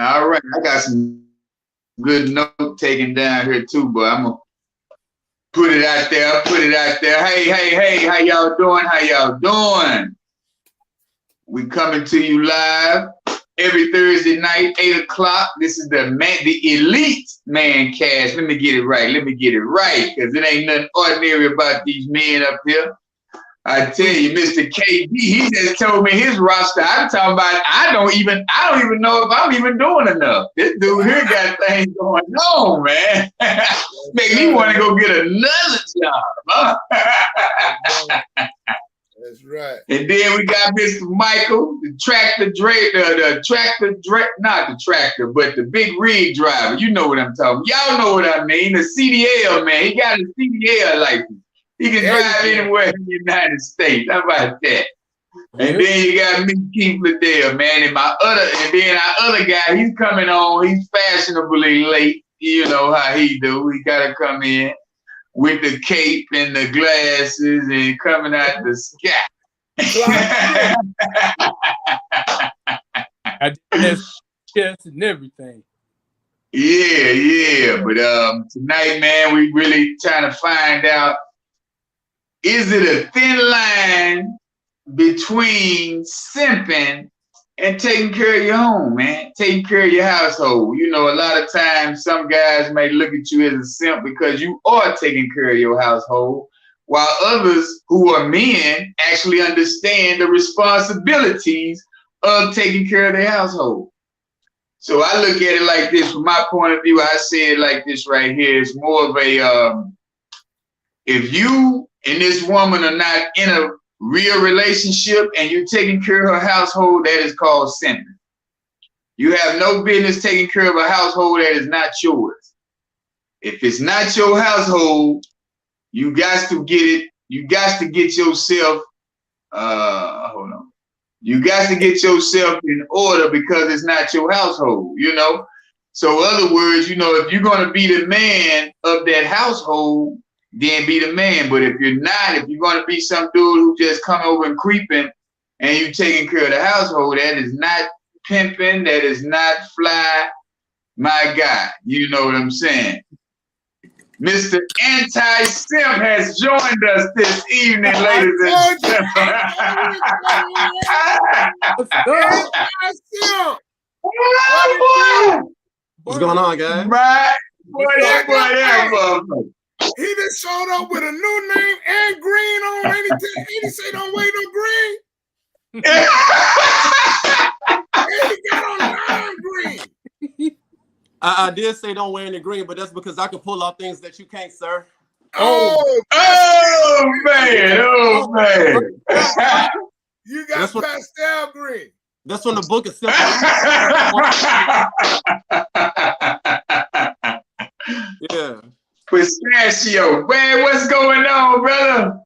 All right, I got some good note taking down here too, but I'm gonna put it out there. Hey, how y'all doing? How y'all doing? We coming to you live every Thursday night, 8 o'clock. This is the Elite Mancast. Let me get it right, because it ain't nothing ordinary about these men up here. I tell you, Mr. KB, he just told me his roster. I'm talking about, I don't even know if I'm even doing enough. This dude here got things going on, man. Make me want to go get another job. Huh? That's right. And then we got Mr. Michael, the big rig driver. You know what I'm talking about. Y'all know what I mean. The CDL, man. He got a CDL license. He can drive anywhere in the United States. How about that? And then you got me, Keith Liddell, man. And our other guy, he's coming on. He's fashionably late. You know how he do. He gotta come in with the cape and the glasses and coming out the sky. I did chest and everything. Yeah. But tonight, man, we really trying to find out, is it a thin line between simping and taking care of your home, man? Taking care of your household. You know, a lot of times some guys may look at you as a simp because you are taking care of your household, while others who are men actually understand the responsibilities of taking care of their household. So I look at it like this. From my point of view, I say it like this right here. It's more of a, if you and this woman are not in a real relationship and you're taking care of her household, that is called simping. You have no business taking care of a household that is not yours. If it's not your household, you got to get it. You got to get yourself, You got to get yourself in order because it's not your household, you know? So in other words, you know, if you're going to be the man of that household, then be the man. But if you're not, if you're going to be some dude who just come over and creeping and you taking care of the household, that is not pimping, that is not fly, my guy. You know what I'm saying? Mr. Anti-Simp has joined us this evening, ladies and gentlemen. What's going on, guys? Right. Whatever. He just showed up with a new name and green on anything. He say don't wear no green. He got on non-green. I did say don't wear any green, but that's because I can pull off things that you can't, sir. Oh man. You got pastel green. That's from the book of Simping. Yeah. Pistachio, man, what's going on, brother?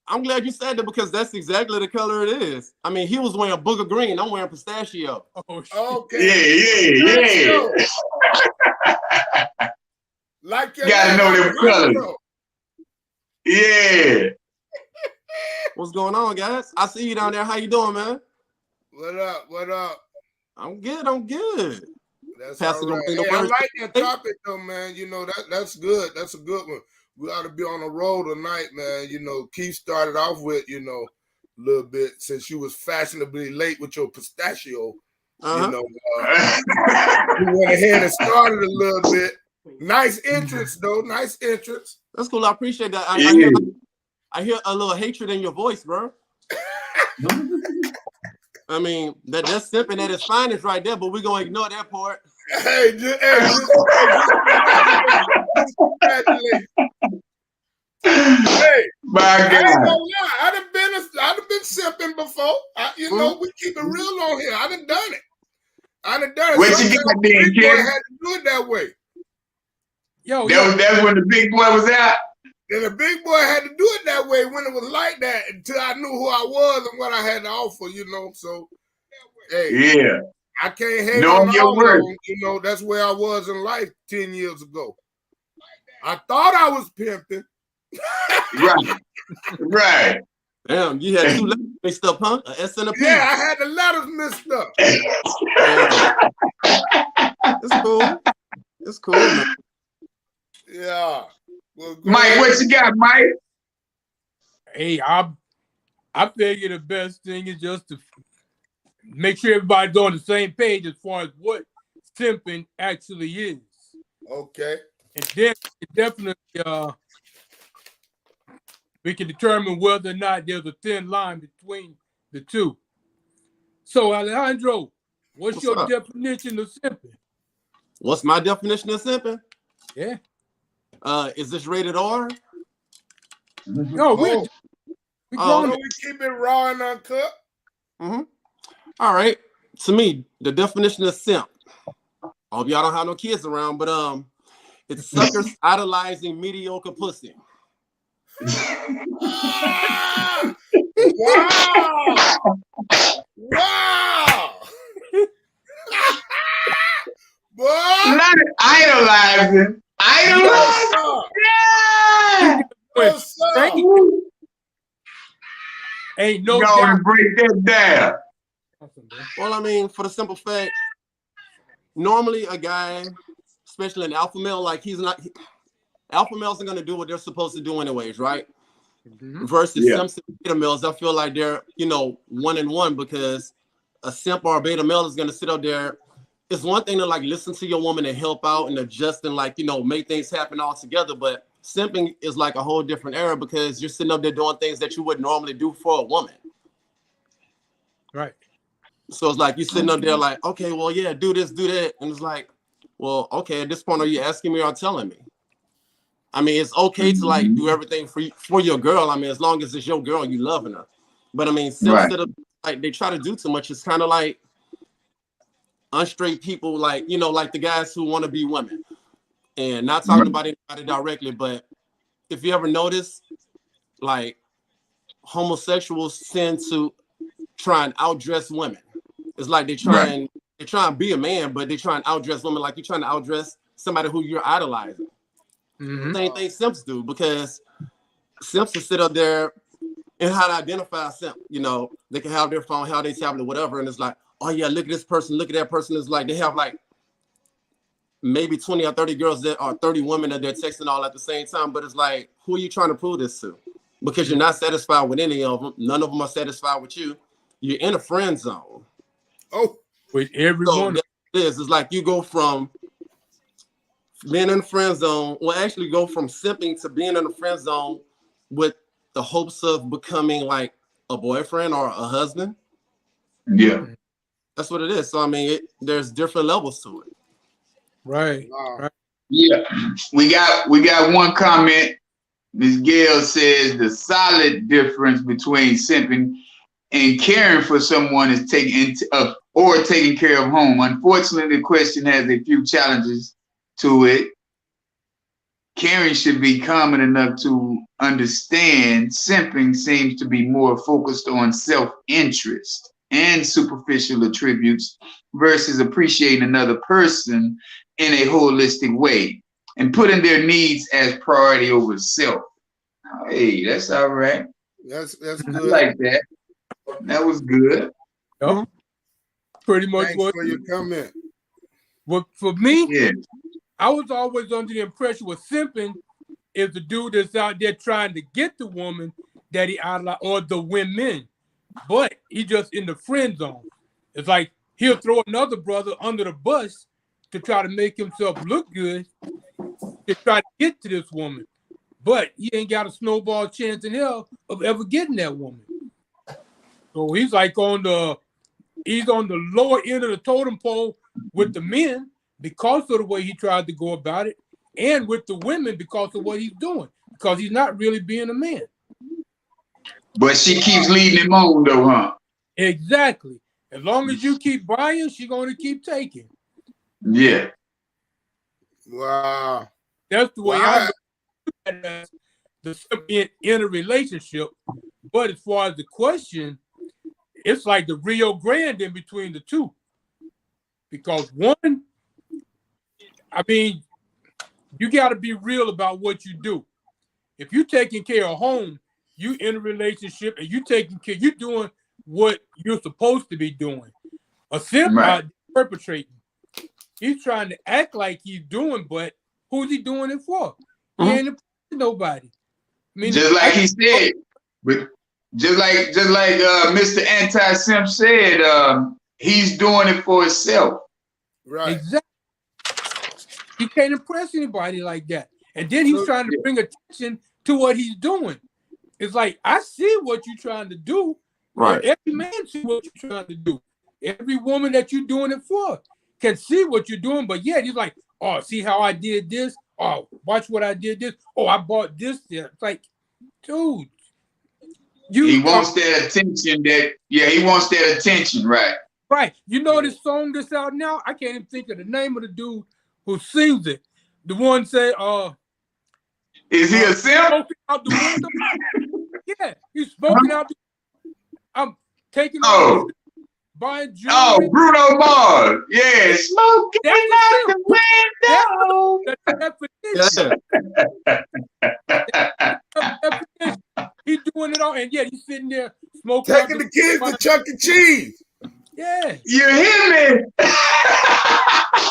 I'm glad you said that because that's exactly the color it is. I mean, he was wearing booger green. I'm wearing pistachio. Oh, okay. Yeah. Like you gotta know them colors. Yeah. What's going on, guys? I see you down there. How you doing, man? What up? I'm good. That's all right. Hey, I like that topic though, man. You know, that's good. That's a good one. We ought to be on the road tonight, man. You know, Keith started off with, you know, a little bit since you was fashionably late with your pistachio. You know, we went ahead and started a little bit. Nice entrance, though. Nice entrance. That's cool. I appreciate that. I hear a little hatred in your voice, bro. I mean, that's simping at its finest right there, but we're going to ignore that part. Hey, my God. I ain't gonna lie. I'd have been simping before. You know, we keep it real on here. I done done it. What you got then, kid? I had to do it that way. That's when the big boy was out. And the big boy had to do it that way when it was like that until I knew who I was and what I had to offer, you know. So, hey, yeah, I can't hate on your word. You know, that's where I was in life 10 years ago. I thought I was pimping. Right. Damn, you had 2 letters mixed up, huh? A S and a P. Yeah, I had the letters mixed up. It's cool. It's cool, man. Yeah. Well, Mike, what you got, Mike? Hey, I figure the best thing is just to make sure everybody's on the same page as far as what simping actually is. Okay. And then definitely we can determine whether or not there's a thin line between the two. So Alejandro, what's your up? definition of simping? What's my definition of simping? Yeah. Is this rated R? No, we keep it raw and uncut. Mm-hmm. All right. To me, the definition of simp. I hope y'all don't have no kids around, but it's suckers idolizing mediocre pussy. Wow! Wow! Boy! Not idolizing. Idolizing. Yeah. What's up? Ain't no Go doubt. and break that down. Well, I mean, for the simple fact, normally a guy, especially an alpha male, like alpha males are gonna do what they're supposed to do anyways, right? Mm-hmm. Versus simps and beta males, I feel like they're, 1-1 because a simp or a beta male is gonna sit up there. It's one thing to like listen to your woman and help out and adjust and like, make things happen all together, but simping is like a whole different era because you're sitting up there doing things that you would normally do for a woman. Right. So it's like you sitting up there like, okay, well, yeah, do this, do that. And it's like, well, okay, at this point, are you asking me or telling me? I mean, it's okay to like do everything for your girl. I mean, as long as it's your girl, you loving her. But I mean, instead of like they try to do too much, it's kind of like unstraight people, like, like the guys who want to be women. And not talking about anybody directly, but if you ever notice, like homosexuals tend to try and outdress women. It's like they try and be a man, but they try and outdress women like you're trying to outdress somebody who you're idolizing. Mm-hmm. Same thing simps do, because simps will sit up there and how to identify a simp. They can have their phone, have their tablet, whatever, and it's like, oh yeah, look at this person, look at that person. It's like they have like maybe 20 or 30 girls that are 30 women that they're texting all at the same time, but it's like, who are you trying to prove this to? Because you're not satisfied with any of them. None of them are satisfied with you. You're in a friend zone. Oh, with everyone. So it's like you go from being in the friend zone, actually go from simping to being in the friend zone with the hopes of becoming like a boyfriend or a husband. Yeah. That's what it is. So, I mean, there's different levels to it. Right. Yeah. We got one comment. Ms. Gail says the solid difference between simping and caring for someone is taking care of home. Unfortunately, the question has a few challenges to it. Caring should be common enough to understand. Simping seems to be more focused on self-interest and superficial attributes versus appreciating another person in a holistic way and putting their needs as priority over self. Hey, that's all right. That's good. I like that. That was good. Yep. Pretty much. Thanks for your comment. What for me? Yeah. I was always under the impression with simping is the dude that's out there trying to get the woman that he idolizes or the women, but he just in the friend zone. It's like he'll throw another brother under the bus to try to make himself look good to try to get to this woman, but he ain't got a snowball chance in hell of ever getting that woman. So he's like on the lower end of the totem pole with the men because of the way he tried to go about it, and with the women because of what he's doing, because he's not really being a man. But she keeps leading him on though, huh? Exactly. As long as you keep buying, she's going to keep taking. Yeah. Wow. That's the way I look at it, the simping in a relationship. But as far as the question, it's like the Rio Grande in between the two. Because one, I mean, you got to be real about what you do. If you're taking care of home, you in a relationship and you taking care, you're doing what you're supposed to be doing. A simp perpetrating. He's trying to act like he's doing, but who's he doing it for? He ain't impressing nobody. I mean, just like he said, but just like Mr. Anti-Simp said, he's doing it for himself. Right. Exactly. He can't impress anybody like that. And then he's trying to bring attention to what he's doing. It's like, I see what you're trying to do. Right. Every man see what you're trying to do. Every woman that you're doing it for can see what you're doing, but yet he's like, oh, see how I did this? Oh, watch what I did this. Oh, I bought this there. It's like, dude. He wants that attention he wants that attention, right? Right. You know this song that's out now? I can't even think of the name of the dude who sings it. The one say, is he a simp? Smoking out the window. Yeah, he's smoking out the I'm taking off buying jewelry. Oh, Bruno Mars. Yeah, smoking out the window. Definition. He's doing it all, and yet he's sitting there smoking. Taking the kids to Chuck E. Cheese. Yeah. You hear me?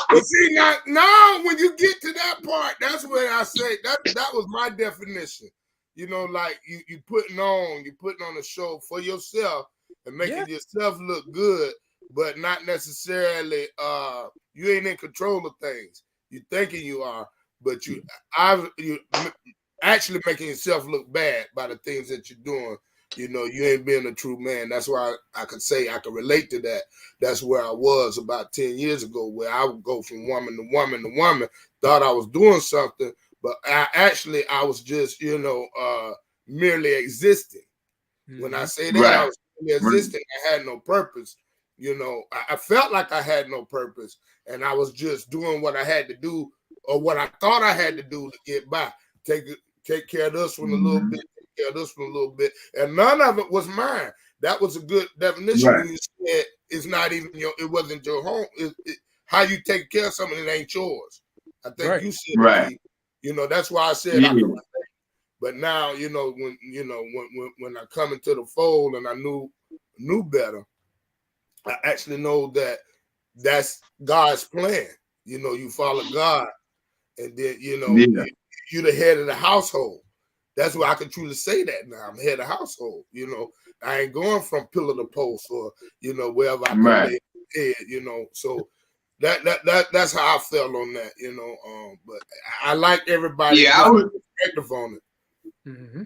But see, now when you get to that part, that's where I say that was my definition. You know, like you putting on a show for yourself and making yourself look good, but not necessarily you ain't in control of things. You thinking you are, but you actually making yourself look bad by the things that you're doing. You know, you ain't being a true man. That's why I could say I could relate to that. That's where I was about 10 years ago, where I would go from woman to woman to woman, thought I was doing something, but I was just, merely existing. Mm-hmm. When I say that, I was merely existing. I had no purpose. You know, I felt like I had no purpose, and I was just doing what I had to do or what I thought I had to do to get by. Take care of this one a little bit. This for a little bit, and none of it was mine. That was a good definition when you said it's not even it wasn't your home. How you take care of something that ain't yours. I think you said that's why I said I could relate. But now when I come into the fold and I knew better, I actually know that that's God's plan. You know, you follow God, and then you're the head of the household. That's why I can truly say that now. I'm head of household. You know, I ain't going from pillar to post or wherever I come head. So that's how I felt on that. But I like everybody. Yeah, I was perspective on it. Mm-hmm.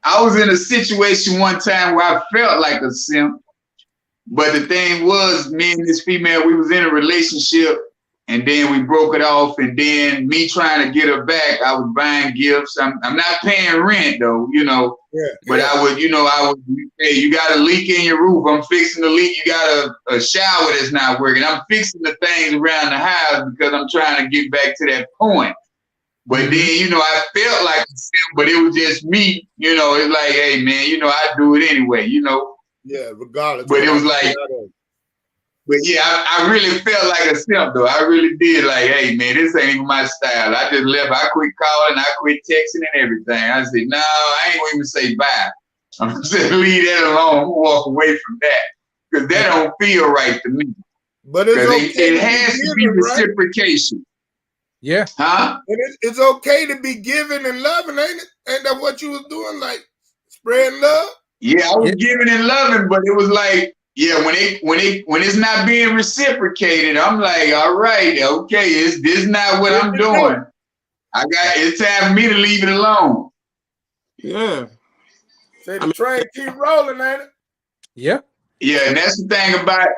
I was in a situation one time where I felt like a simp, but the thing was, me and this female, we was in a relationship. And then we broke it off, and then me trying to get her back, I was buying gifts. I'm not paying rent though, but I would, hey, you got a leak in your roof. I'm fixing the leak. You got a shower that's not working. I'm fixing the things around the house because I'm trying to get back to that point. But then, I felt like a simp, but it was just me, it's like, hey man, I do it anyway, Yeah, regardless. But it was like, but yeah, I really felt like a simp though. I really did. Like, hey man, this ain't even my style. I just left. I quit calling. I quit texting and everything. I said, no, I ain't gonna even say bye. I'm just leave that alone. Walk away from that because that don't feel right to me. But it has to be reciprocation. Yeah. Huh? It's okay to be giving and loving, ain't it? Ain't that what you was doing? Like spreading love? Yeah, I was giving and loving, but it was like. Yeah, when it's not being reciprocated, I'm like, all right, okay, this not what I'm doing. It's time for me to leave it alone. Yeah. Say the train keep rolling, ain't it? Yeah. Yeah, and that's the thing about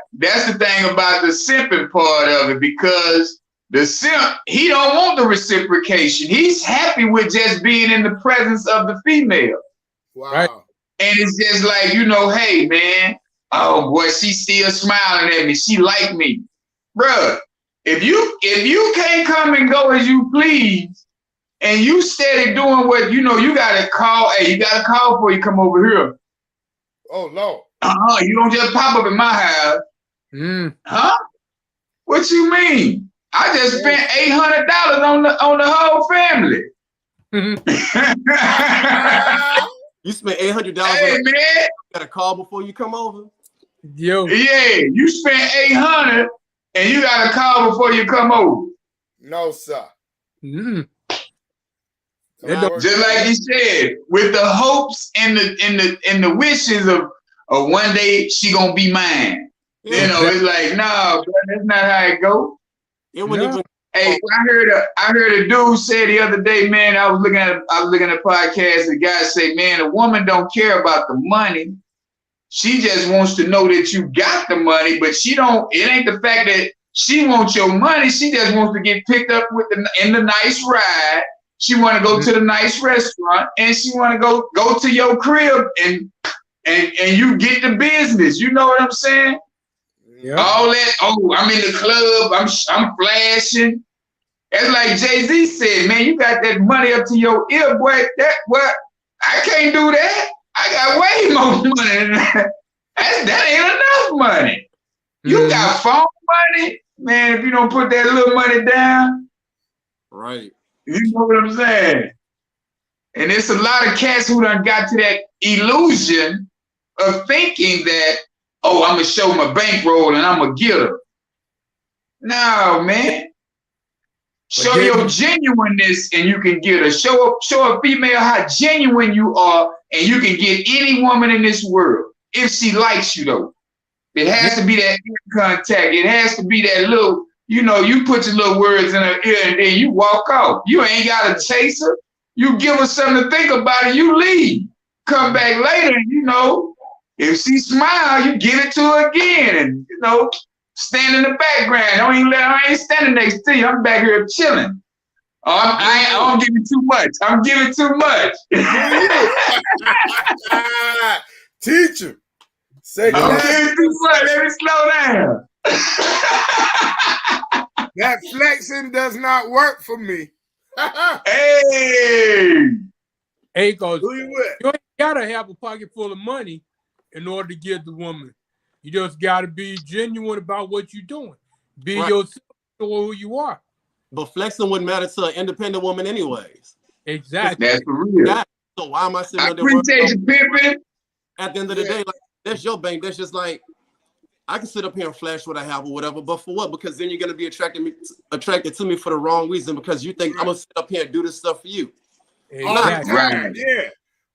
the simping part of it, because the simp, he don't want the reciprocation. He's happy with just being in the presence of the female. Wow. Right. And it's just like, hey man. Oh boy, she's still smiling at me. She like me. Bruh, if you can't come and go as you please, and you steady doing what you gotta call, hey, you gotta call before you come over here. Oh no. You don't just pop up in my house. Huh? What you mean? I just spent $800 on the whole family. You spent $800 hey, man. You gotta call before you come over? Yo. Yeah, you spent $800 and you got to call before you come over. No, sir. Mm-hmm. Just like you said, with the hopes and the wishes of one day she gonna be mine. Yeah. You know, it's like, no, bro, that's not how it go. It wouldn't even. Hey, I heard a dude say the other day, man. I was looking at a podcast. The guy say, man, a woman don't care about the money. She just wants to know that you got the money, but she don't. It ain't the fact that she wants your money. She just wants to get picked up in the nice ride. She want to go to the nice restaurant, and she want to go to your crib and you get the business. You know what I'm saying? Yeah. All that. Oh, I'm in the club. I'm flashing. It's like Jay-Z said, man. You got that money up to your ear, boy. I can't do that. I got way more money than that. That ain't enough money. You got phone money, man. If you don't put that little money down, right. You know what I'm saying? And it's a lot of cats who done got to that illusion of thinking that, oh, I'm going to show my bankroll and I'm going to get her. No, man. Show your genuineness and you can get her. Show a female how genuine you are and you can get any woman in this world if she likes you, though. It has to be that contact. It has to be that little... You know, you put your little words in her ear and then you walk off. You ain't got to chase her. You give her something to think about and you leave. Come back later and, you know, if she smile, you give it to her again and, you know, stand in the background. I ain't standing next to you. I'm back here chilling. I'm giving too much. I'm giving too much. Teacher. I'm giving too much. Let me slow down. That flexing does not work for me. Hey, because you ain't gotta have a pocket full of money in order to give the woman. You just gotta be genuine about what you're doing. Be yourself, who you are. But flexing wouldn't matter to an independent woman, anyways. Exactly. That's for real. So why am I sitting there? Appreciate you, pimping. At the end of the day, like, that's your bank. That's just like, I can sit up here and flash what I have or whatever, but for what? Because then you're gonna be attracted to me for the wrong reason because you think I'm gonna sit up here and do this stuff for you. Exactly. Right. Yeah.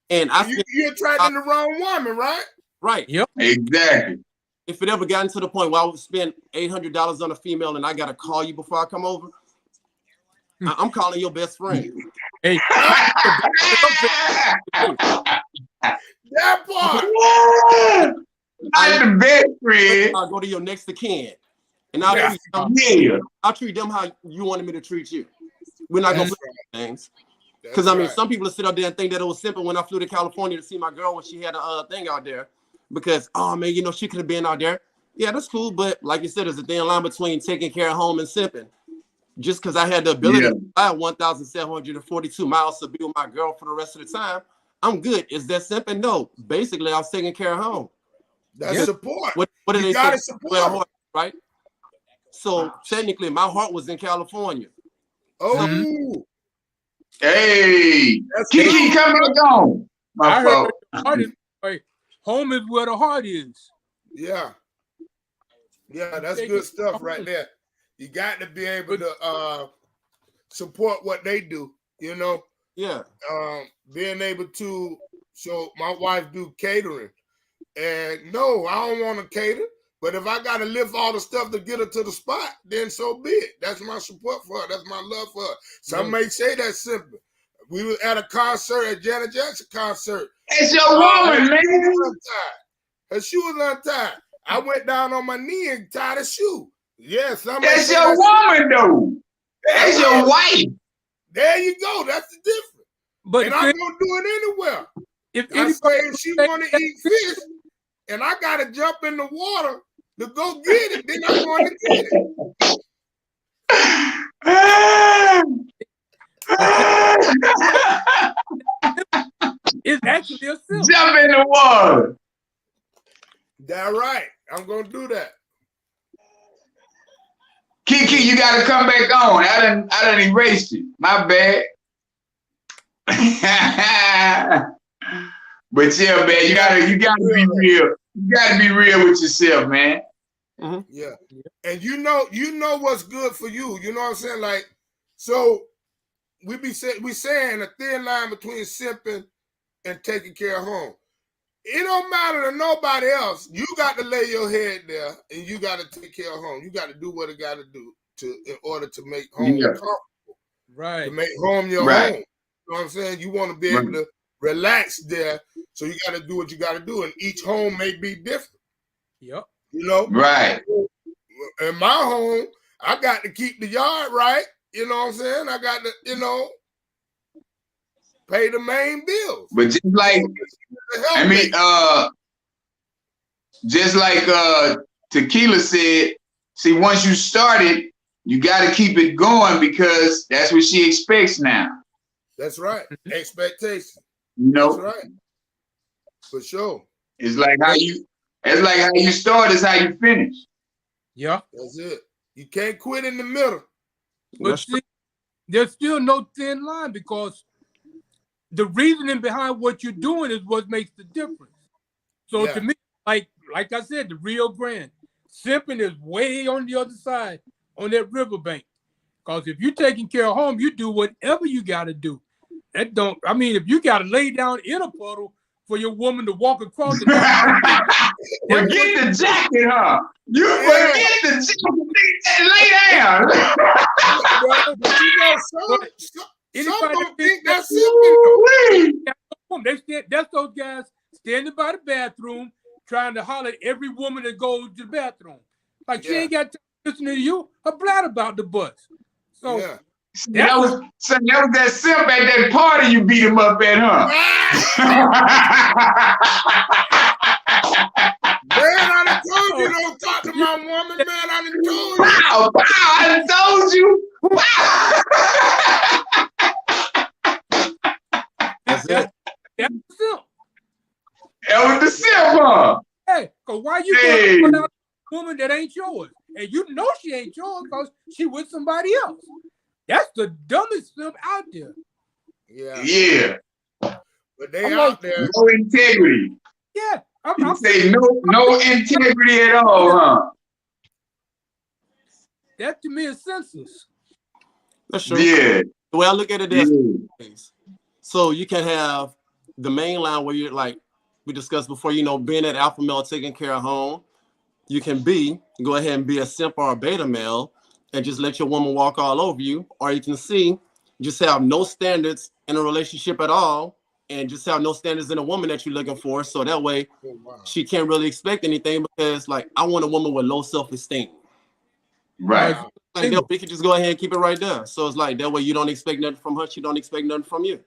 And you're attracting the wrong woman, right? Right. Yep. Exactly. If it ever gotten to the point where I would spend $800 on a female and I gotta call you before I come over, I'm calling your best friend. Hey. That part. I'm the best friend. I'll go to your next of kin. And I'll treat them how you wanted me to treat you. We're not going to play things. Because, I mean, some people sit up there and think that it was simple when I flew to California to see my girl when she had a thing out there. Because, oh, man, you know, she could have been out there. Yeah, that's cool. But like you said, there's a thin line between taking care of home and simping. Just because I had the ability to fly 1,742 miles to be with my girl for the rest of the time, I'm good. Is that simping? No. Basically, I was taking care of home. That's support. What did you they say? Support. Right? So technically, my heart was in California. Oh. Hey. Kiki, come on. My fault. Home is where the heart is. Yeah. Yeah, that's good stuff right there. You got to be able to support what they do, you know? Yeah. Being able to, so my wife do catering. And no, I don't want to cater. But if I got to lift all the stuff to get her to the spot, then so be it. That's my support for her. That's my love for her. Some may say that's simple. We were at a concert, at Janet Jackson concert. It's your woman, man. Her shoe was untied. I went down on my knee and tied a shoe. Yes, that's your woman, though. That's your wife. There you go. That's the difference. But and I'm gonna do it anywhere. If she want to eat fish, and I gotta jump in the water to go get it, then I'm going to get it. It's actually a simple. Jump in the water. That's right. I'm gonna do that. Kiki, you gotta come back on. I done erased you. My bad. But yeah, man, you gotta be real. You gotta be real with yourself, man. Mm-hmm. Yeah. And you know what's good for you. You know what I'm saying? Like, so we saying a thin line between simping and taking care of home. It don't matter to nobody else. You got to lay your head there and you got to take care of home. You got to do what it got to do in order to make home comfortable. Right. To make home your home. You know what I'm saying? You want to be able to relax there. So you got to do what you got to do. And each home may be different. Yep. You know? Right. In my home, I got to keep the yard right. You know what I'm saying? I got to, pay the main bills. But just like, just like Tequila said, see, once you started, you got to keep it going because that's what she expects now. That's right. Expectation. You know? That's right. For sure. It's like how you start is how you finish. Yeah. That's it. You can't quit in the middle. But see, there's still no thin line because the reasoning behind what you're doing is what makes the difference. So to me, like I said, the Rio Grande, simping is way on the other side on that riverbank. Because if you're taking care of home, you do whatever you got to do. If you got to lay down in a puddle for your woman to walk across the forget the jacket, huh? You forget the jacket, lay down. But some don't think that's simping. That's those guys standing by the bathroom trying to holler at every woman that goes to the bathroom. Like she ain't got to listen to you. Her bladder about to bust. So that was that simp at that party you beat him up at, huh? Man, I done told you don't talk to my woman, man. I done told you. Wow, I done told you. That's the simp. That was the simp, huh? Hey, because why you going out a woman that ain't yours? And you know she ain't yours because she with somebody else. That's the dumbest simp out there. Yeah. But they out there. No integrity. Yeah. You say no integrity at all, huh? That to me is senseless. That's true. Yeah. The way I look at it is, so you can have the main line where you're like we discussed before, being an alpha male taking care of home. You can go ahead and be a simp or a beta male and just let your woman walk all over you. Or you can just have no standards in a relationship at all and just have no standards in a woman that you're looking for. So that way she can't really expect anything because I want a woman with low self-esteem. Right. We can just go ahead and keep it right there. So it's like that way you don't expect nothing from her. She don't expect nothing from you.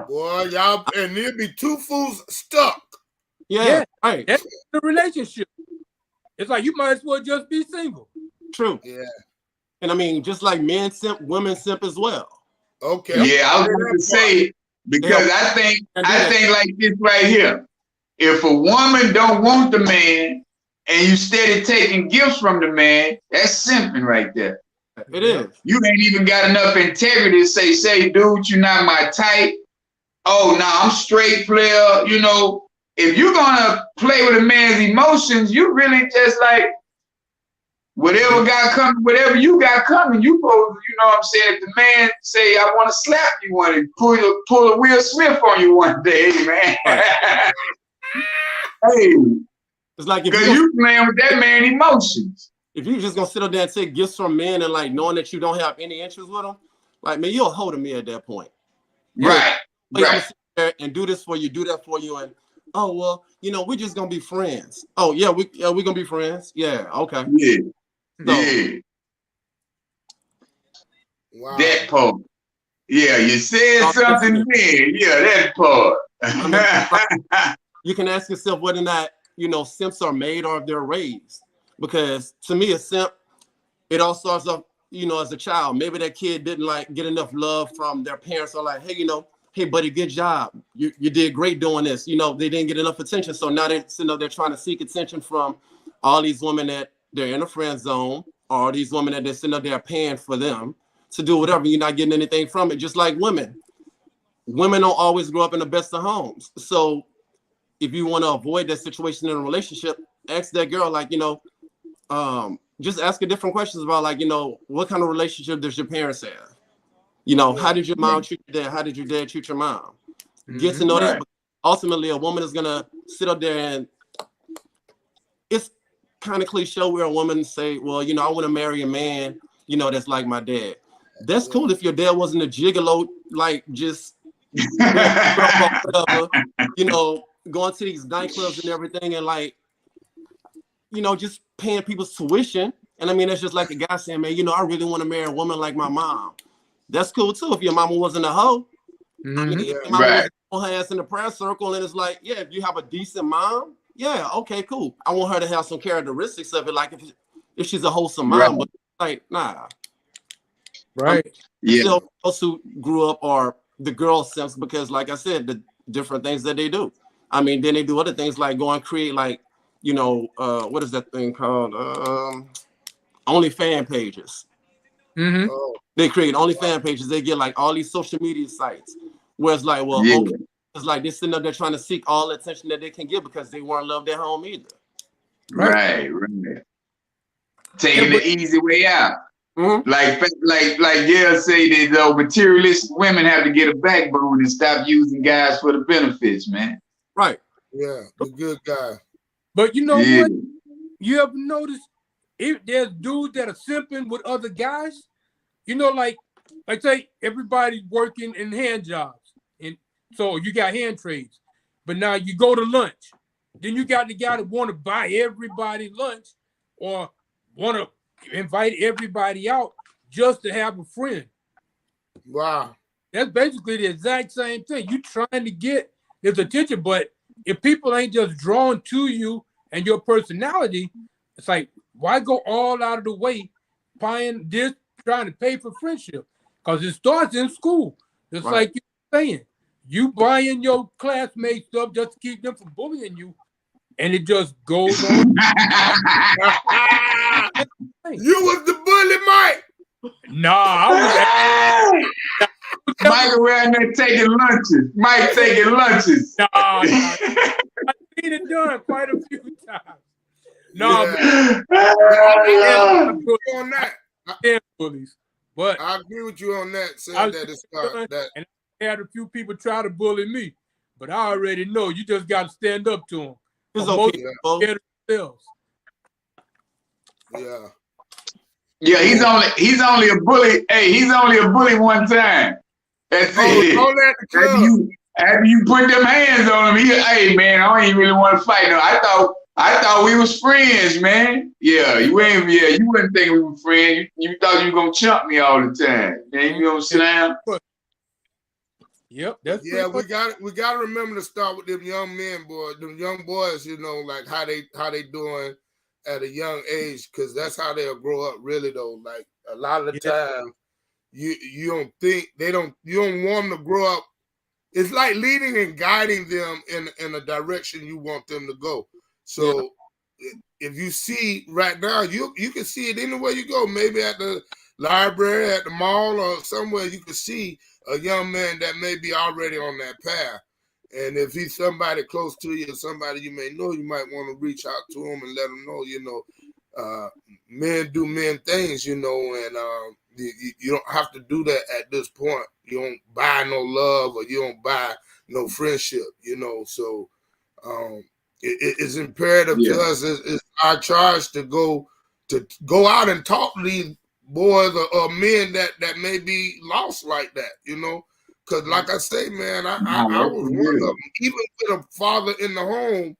Boy, y'all, and there'll be two fools stuck. Yeah. Right. That's the relationship. It's like you might as well just be single. True. Yeah. And I mean, just like men simp, women simp as well. Okay. Yeah, I was going to say, because I think like this right here. If a woman don't want the man and you steady taking gifts from the man, that's simping right there. It is. You ain't even got enough integrity to say, dude, you're not my type. Oh, no, I'm straight player. If you're going to play with a man's emotions, you really just like, whatever you got coming, you supposed, what I'm saying? If the man say, I want to slap you one and pull a Will Smith on you one day, man. Right. Hey. It's like because you playing with that man emotions. If you just going to sit up there and take gifts from men and knowing that you don't have any interest with them, man, you're a hoe to me at that point. Right. I'm gonna sit there and do this for you, do that for you, and we're just gonna be friends. Oh yeah, we're gonna be friends. Yeah, okay. Yeah. So, yeah. Wow. That part. Yeah, you said something then. Yeah, that part. You can ask yourself whether or not simps are made or if they're raised. Because to me, a simp, it all starts off, as a child. Maybe that kid didn't get enough love from their parents, or hey buddy, good job. You did great doing this. They didn't get enough attention. So now they're trying to seek attention from all these women that they're in a friend zone, or all these women that they're sitting up there paying for them to do whatever. You're not getting anything from it. Just like women. Women don't always grow up in the best of homes. So if you want to avoid that situation in a relationship, ask that girl, just asking different questions about, like, you know, what kind of relationship does your parents have? You know, how did your mom treat your dad? How did your dad treat your mom? Get to know that. But ultimately, a woman is gonna sit up there, and it's kind of cliche where a woman say, well, you know, I want to marry a man, you know, that's like my dad. That's cool if your dad wasn't a gigolo, like just whatever, you know, going to these nightclubs and everything, and like, you know, just paying people's tuition. And I mean, that's just like a guy saying, man, you know, I really want to marry a woman like my mom. That's cool too if your mama wasn't a hoe. I mean, if your mama was on her ass in the prayer circle, and it's like, yeah, if you have a decent mom, yeah, okay, cool. I want her to have some characteristics of it, like if she's a wholesome mom, but like, nah. Right. Still, those who grew up are the girl simps because, like I said, the different things that they do. I mean, then they do other things like go and create, like, you know, what is that thing called? Only fan pages. They create only fan pages. They get like all these social media sites where it's like, well, okay, it's like they're sitting up there trying to seek all the attention that they can get because they weren't loved at home either. Right. Taking the easy way out. Like Gail say that materialistic women have to get a backbone and stop using guys for the benefits, man. Right. Yeah, the good guy. But you know what? You ever notice if there's dudes that are simping with other guys? You know, like say everybody's working in hand jobs, and so you got hand trades. But now you go to lunch, then you got the guy that want to buy everybody lunch or want to invite everybody out just to have a friend. Wow. That's basically the exact same thing. You trying to get his attention, but if people ain't just drawn to you and your personality, it's like, why go all out of the way buying this, trying to pay for friendship? Because it starts in school. It's like you're saying, you buying your classmates stuff just to keep them from bullying you, and it just goes on. You was the bully, Mike. Nah, I was. Mike around there taking lunches. Mike taking lunches. Nah. I've seen it done quite a few times. No, on that. Bullies, but I agree with you on that. Saying that it's that. And I had a few people try to bully me, but I already know you just got to stand up to them. It's okay. Yeah, he's only a bully. Hey, he's only a bully one time. That's it. After you put them hands on him, hey man, I don't even really want to fight. No, I thought we was friends, man. Yeah, you wouldn't think we were friends. You thought you were gonna chump me all the time. Man, you know what I'm saying? Yep, we got to remember to start with them young men, them young boys. You know, like how they doing at a young age, because that's how they'll grow up. Really though, like a lot of the time, you don't think you don't want them to grow up. It's like leading and guiding them in a direction you want them to go. So if you see right now, you can see it anywhere you go. Maybe at the library, at the mall, or somewhere you can see a young man that may be already on that path. And if he's somebody close to you or somebody you may know, you might want to reach out to him and let him know, you know, men do men things, you know, and you don't have to do that at this point. You don't buy no love or you don't buy no friendship, you know. So it's imperative to us. It's our charge to go out and talk to these boys or men that may be lost like that, you know. Because like I say, man, I was one of them. Even with a father in the home,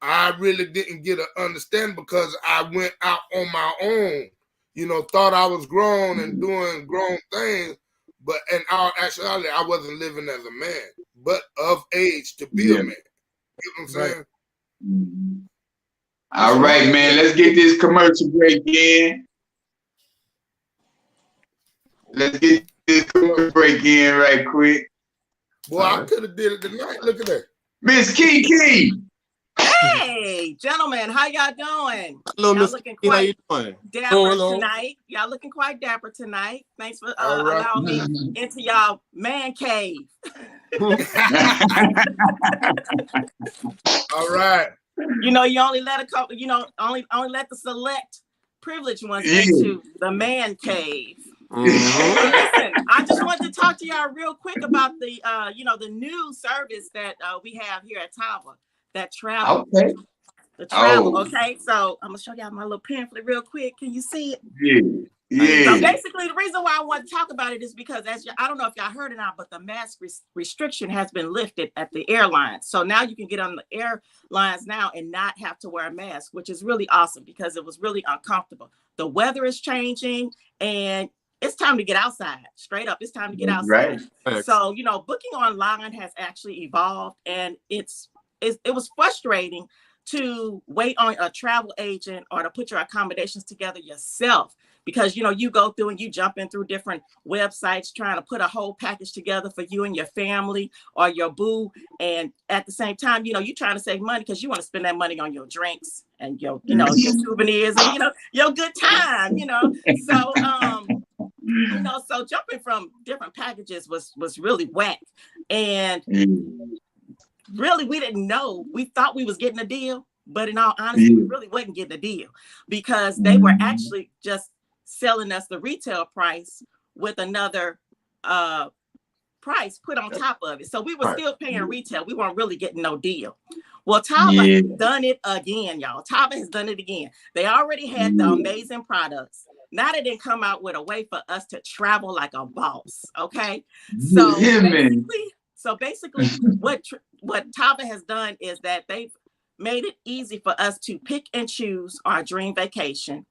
I really didn't get an understanding because I went out on my own. You know, thought I was grown and doing grown things, but in all actuality, I wasn't living as a man, but of age to be a man. You know what I'm saying? All right, man. Let's get this commercial break in. Let's get this commercial break in right quick. Boy, I could have did it tonight. Look at that. Miss Kiki. Hey, gentlemen, how y'all doing? Hello, Miss Kiki. How you doing? Dapper tonight. Y'all looking quite dapper tonight. Thanks for allowing me into y'all man cave. All right. You know, you only let a couple, you know, only let the select privileged ones into the man cave. Mm-hmm. But listen, I just wanted to talk to y'all real quick about the you know, the new service that we have here at Tava, that travel. Okay. The travel. Okay, so I'm gonna show y'all my little pamphlet real quick. Can you see it? Yeah. So basically, the reason why I want to talk about it is because, I don't know if y'all heard it or not, but the mask restriction has been lifted at the airlines. So now you can get on the airlines now and not have to wear a mask, which is really awesome because it was really uncomfortable. The weather is changing and it's time to get outside. Straight up, it's time to get outside. Right. So, you know, booking online has actually evolved, and it was frustrating to wait on a travel agent or to put your accommodations together yourself. Because, you know, you go through and you jump in through different websites trying to put a whole package together for you and your family or your boo. And at the same time, you know, you're trying to save money because you want to spend that money on your drinks and your, you know, your souvenirs and, you know, your good time, you know. So, you know, so jumping from different packages was really whack. And really, we didn't know. We thought we was getting a deal. But in all honesty, we really wasn't getting a deal because they were actually just selling us the retail price with another price put on top of it. So we were still paying retail. We weren't really getting no deal. Well, Tava has done it again, y'all. Tava has done it again. They already had the amazing products. Now they didn't come out with a way for us to travel like a boss. Okay. So basically what Tava has done is that they've made it easy for us to pick and choose our dream vacation.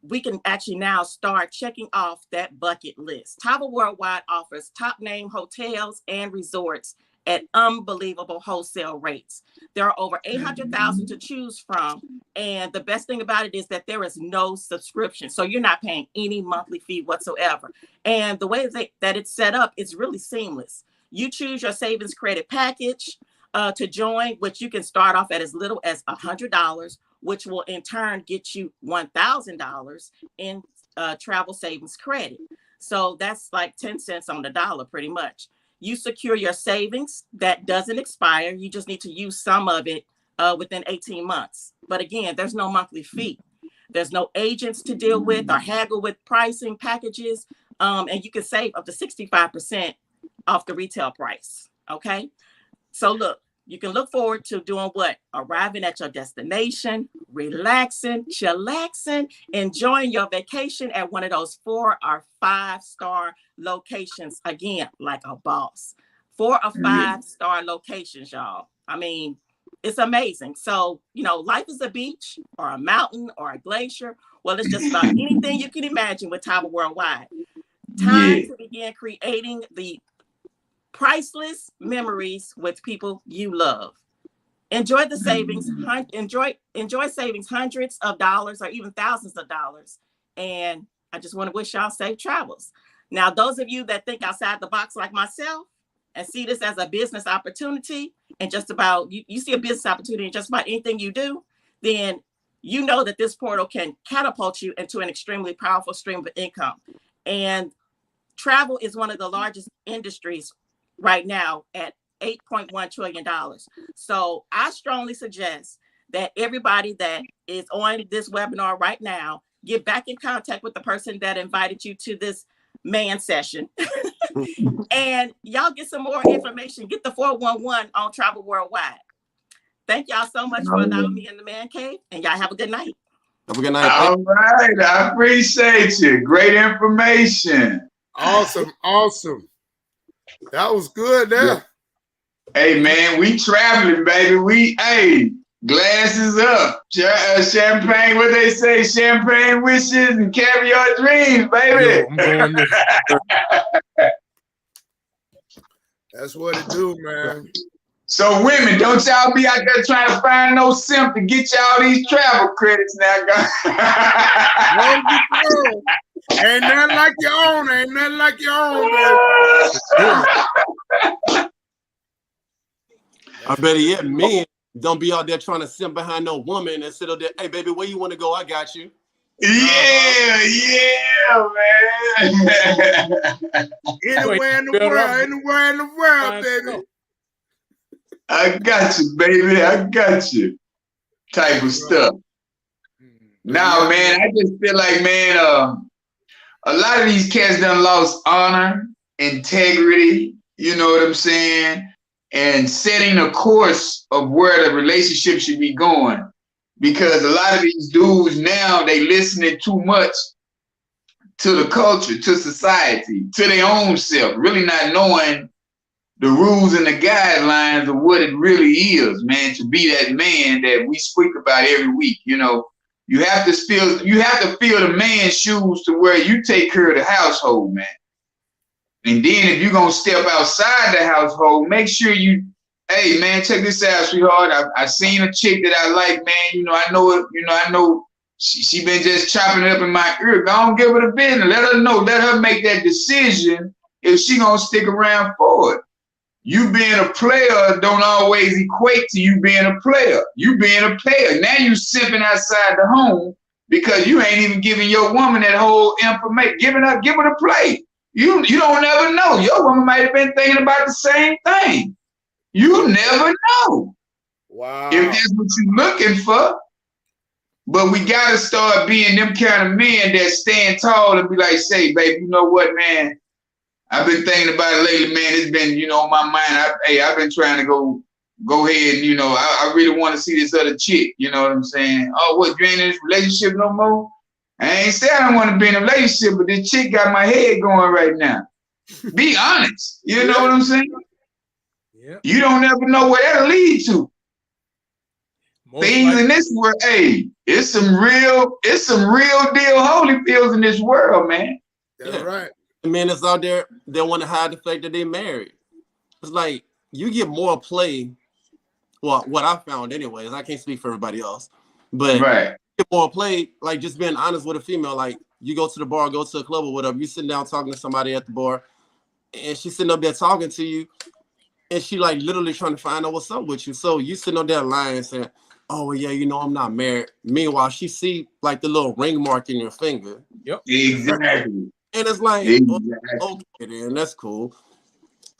We can actually now start checking off that bucket list. Tava Worldwide offers top name hotels and resorts at unbelievable wholesale rates. There are over 800,000 to choose from. And the best thing about it is that there is no subscription. So you're not paying any monthly fee whatsoever. And the way that it's set up is really seamless. You choose your savings credit package to join, which you can start off at as little as $100, which will in turn get you $1,000 in travel savings credit. So that's like 10 cents on the dollar, pretty much. You secure your savings that doesn't expire. You just need to use some of it within 18 months. But again, there's no monthly fee. There's no agents to deal with or haggle with pricing packages. And you can save up to 65% off the retail price. Okay. So look, you can look forward to doing what? Arriving at your destination, relaxing, chillaxing, enjoying your vacation at one of those 4 or 5-star locations. Again, like a boss. 4 or 5-star locations, y'all. I mean, it's amazing. So, you know, life is a beach or a mountain or a glacier. Well, it's just about anything you can imagine with Tava Worldwide. Time to begin creating the priceless memories with people you love. Enjoy the savings. Enjoy savings, hundreds of dollars or even thousands of dollars. And I just want to wish y'all safe travels. Now, those of you that think outside the box like myself and see this as a business opportunity, and just about you see a business opportunity in just about anything you do, then you know that this portal can catapult you into an extremely powerful stream of income. And travel is one of the largest industries right now at $8.1 trillion. So I strongly suggest that everybody that is on this webinar right now get back in contact with the person that invited you to this man session. And y'all get some more information. Get the 411 on Travel Worldwide. Thank y'all so much for allowing me in the man cave. And y'all have a good night. Have a good night. All right. I appreciate you. Great information. Awesome. That was good there. Yeah. Hey, man, we traveling, baby. Glasses up. Champagne, what they say, champagne wishes and caviar dreams, baby. Yo, I'm going this. That's what it do, man. So women, don't y'all be out there trying to find no simp to get y'all these travel credits now, guys. Ain't nothing like your own. Ain't nothing like your own, baby. I better yet, men don't be out there trying to simp behind no woman and sit up there. Hey, baby, where you want to go? I got you. Yeah, man. Anywhere in the world, baby. I got you, baby. I got you. Type of stuff. Now, man, I just feel like, man, a lot of these cats done lost honor, integrity, you know what I'm saying? And setting a course of where the relationship should be going. Because a lot of these dudes now, they listening too much to the culture, to society, to their own self, really not knowing the rules and the guidelines of what it really is, man, to be that man that we speak about every week. You know, you have to feel the man's shoes to where you take care of the household, man. And then if you're gonna step outside the household, make sure you, hey man, check this out, sweetheart. I seen a chick that I like, man. You know, I know it, I know she been just chopping it up in my ear. Don't give her the business. Let her know. Let her make that decision if she gonna stick around for it. You being a player don't always equate to you being a player. You being a player. Now you simping outside the home because you ain't even giving your woman that whole information. Give her the play. You don't never know. Your woman might have been thinking about the same thing. You never know. Wow. If that's what you're looking for. But we gotta start being them kind of men that stand tall and be like, say, baby, you know what, man? I've been thinking about it lately, man. It's been, on my mind. I've been trying to go ahead and, I really want to see this other chick. You know what I'm saying? Oh, what, you ain't in this relationship no more? I ain't say I don't want to be in a relationship, but this chick got my head going right now. Be honest. You know what I'm saying? Yeah. You don't ever know where that'll lead to. Things in this world, hey, it's some real deal holy pills in this world, man. That's right. The men that's out there, they want to hide the fact that they married. It's like you get more play. Well, what I found anyways, I can't speak for everybody else, but right. You get more play, like just being honest with a female. Like you go to the bar, go to a club or whatever, you sitting down talking to somebody at the bar, and she's sitting up there talking to you, and she like literally trying to find out what's up with you. So you sitting up there lying saying, oh well, yeah, I'm not married. Meanwhile, she see like the little ring mark in your finger. Yep. Exactly. And it's like, exactly. Okay, then that's cool.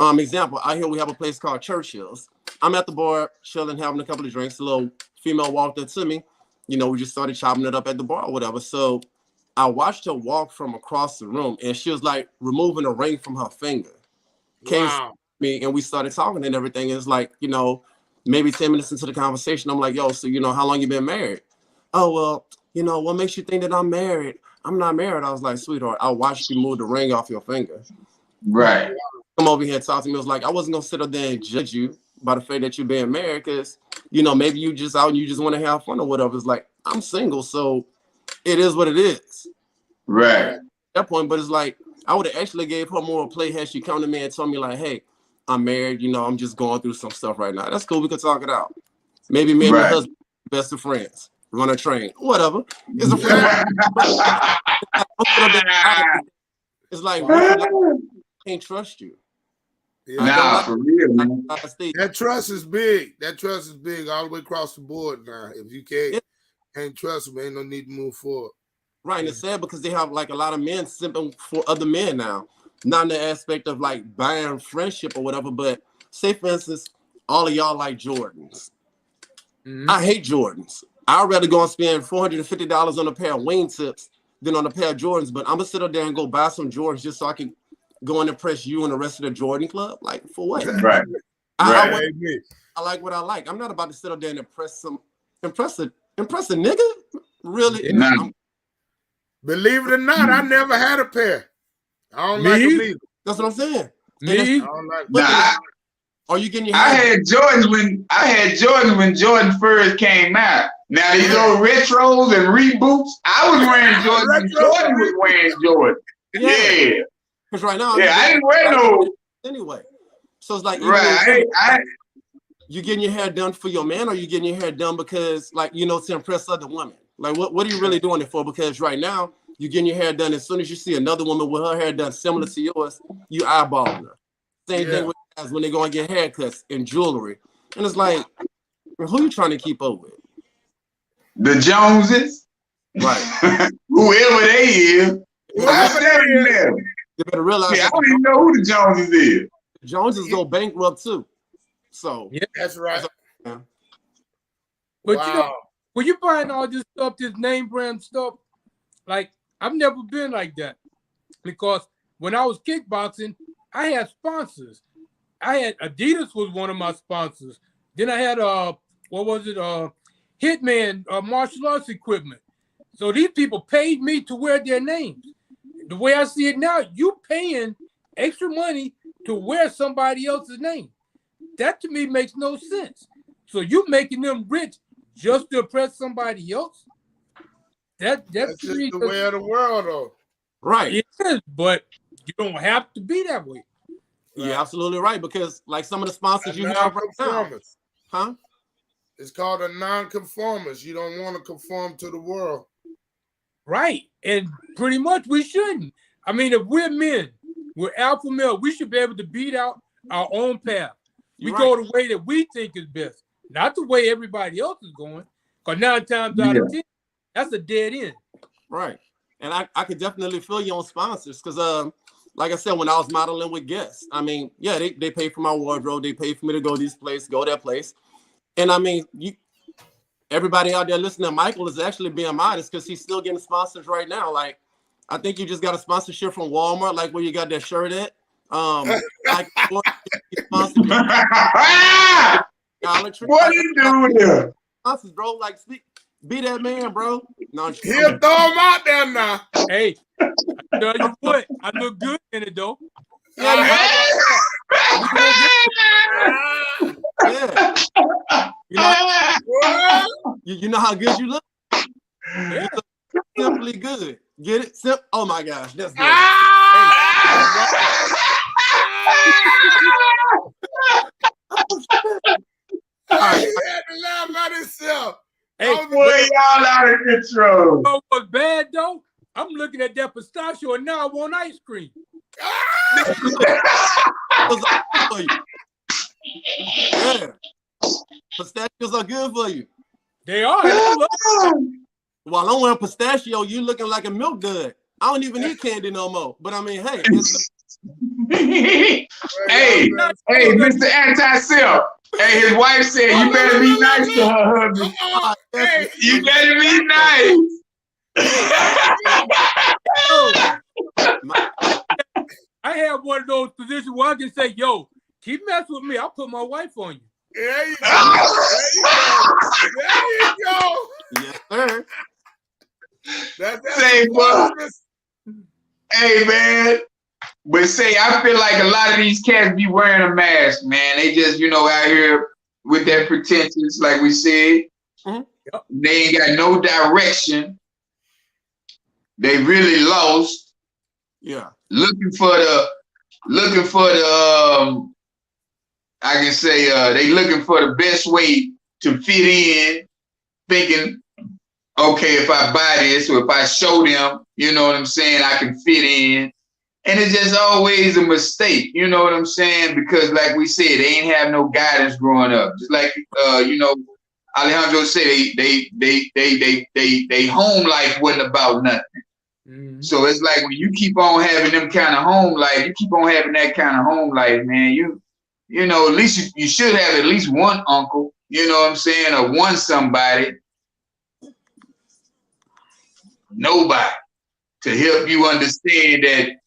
Example, out here we have a place called Churchill's. I'm at the bar, chilling, having a couple of drinks. A little female walked up to me. We just started chopping it up at the bar or whatever. So I watched her walk from across the room, and she was like removing a ring from her finger. Came to me, and we started talking and everything. It's like, maybe 10 minutes into the conversation, I'm like, yo, so how long you been married? Oh, well, what makes you think that I'm married? I'm not married. I was like, sweetheart, I watched you move the ring off your finger. Right. Come over here and talk to me. It was like, I wasn't going to sit up there and judge you by the fact that you're being married because, maybe you just out and you just want to have fun or whatever. It's like, I'm single, so it is what it is. Right. At that point, but it's like, I would have actually gave her more play had she come to me and told me like, hey, I'm married, I'm just going through some stuff right now. That's cool. We could talk it out. Maybe me and my husband, best of friends, run a train, whatever. It's a friend. It's like, I can't trust you. Yeah. For real, man. That trust is big. That trust is big all the way across the board now. If you can't trust them, ain't no need to move forward. Right, and it's sad because they have like a lot of men simping for other men now. Not in the aspect of like buying friendship or whatever, but say for instance, all of y'all like Jordans. Mm-hmm. I hate Jordans. I'd rather go and spend $450 on a pair of wingtips than on a pair of Jordans, but I'm gonna sit up there and go buy some Jordans just so I can go and impress you and the rest of the Jordan club. Like for what? Right. I like what I like. I'm not about to sit up there and impress a nigga. Really? No. Believe it or not, I never had a pair. I don't like them either. That's what I'm saying. Me? I don't like Are you getting your I had Jordans when Jordan first came out. Now these old retros and reboots, I was wearing Jordans when Jordan was wearing Jordan. Yeah. Because right now, I didn't wear no. Anyway, so it's like, you getting your hair done for your man, or you getting your hair done because, like, to impress other women? Like, what are you really doing it for? Because right now, you getting your hair done. As soon as you see another woman with her hair done similar to yours, you eyeballing her. Same thing with guys when they go and get haircuts and jewelry, and it's like, who you trying to keep up with? The Joneses, right? Whoever they is. I said them. You better realize. I don't even know who the Joneses is. Joneses go bankrupt too. So yeah, that's right. Yeah. But wow. you know, when you buying all this stuff, this name brand stuff, like I've never been like that, because when I was kickboxing, I had sponsors. I had Adidas was one of my sponsors. Then I had what was it? Hitman martial arts equipment. So these people paid me to wear their names. The way I see it now, you paying extra money to wear somebody else's name. That to me makes no sense. So you making them rich just to impress somebody else? That's just to me the way of the world, though. Right. It is, but you don't have to be that way. Right. You're absolutely right, because like some of the sponsors you have right now, huh? It's called a non-conformist. You don't want to conform to the world. Right. And pretty much we shouldn't. I mean, if we're men, we're alpha male, we should be able to beat out our own path. We go the way that we think is best, not the way everybody else is going. Because 9 times out of 10, that's a dead end. Right. And I could definitely feel you on sponsors, because like I said, when I was modeling with guests, I mean, yeah, they pay for my wardrobe, they pay for me to go this place, go that place. And I mean, everybody out there listening, Michael is actually being modest because he's still getting sponsors right now. Like, I think you just got a sponsorship from Walmart, like where you got that shirt at. Like, what are you doing there? Sponsors, bro, like, be that man, bro. No, he'll throw him out there now. Hey, I tell you what, I look good in it though. Yeah. You know how good you look? Yeah. You look simply good. Get it? Oh my gosh, that's good. He had to laugh at himself. Hey, boy, y'all out of control. You know what's bad though? I'm looking at that pistachio and now I want ice cream. Yeah. Pistachios are good for you. They are. While I'm wearing pistachio, you looking like a milk dud. I don't even eat candy no more. But I mean, hey. hey, Mr. Anti-Self. Hey, his wife said you better be nice to her husband. Hey, you better be nice. I have one of those positions where I can say, yo, keep messing with me. I'll put my wife on you. There you go. There you go. Yes, sir. Say, boy. Hey, man. But say, I feel like a lot of these cats be wearing a mask, man. They just, out here with that pretensions, like we said. Mm-hmm. They ain't got no direction. They really lost. Yeah. Looking for the I can say they looking for the best way to fit in, thinking, okay, if I buy this or if I show them, you know what I'm saying, I can fit in. And it's just always a mistake, you know what I'm saying? Because like we said, they ain't have no guidance growing up. Just like Alejandro said, they home life wasn't about nothing. Mm-hmm. So it's like when you keep on having them kind of home life, you keep on having that kind of home life, man. You know, at least you should have at least one uncle, you know what I'm saying, or one somebody. Nobody to help you understand that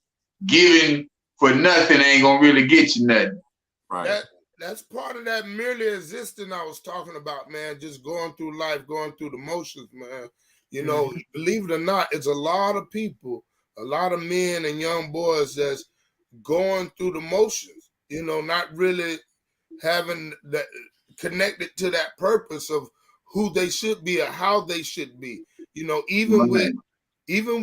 giving for nothing ain't gonna really get you nothing. Right. That's part of that merely existing I was talking about, man. Just going through life, going through the motions, man. You know, believe it or not, it's a lot of people, a lot of men and young boys that's going through the motions, not really having that connected to that purpose of who they should be or how they should be. Even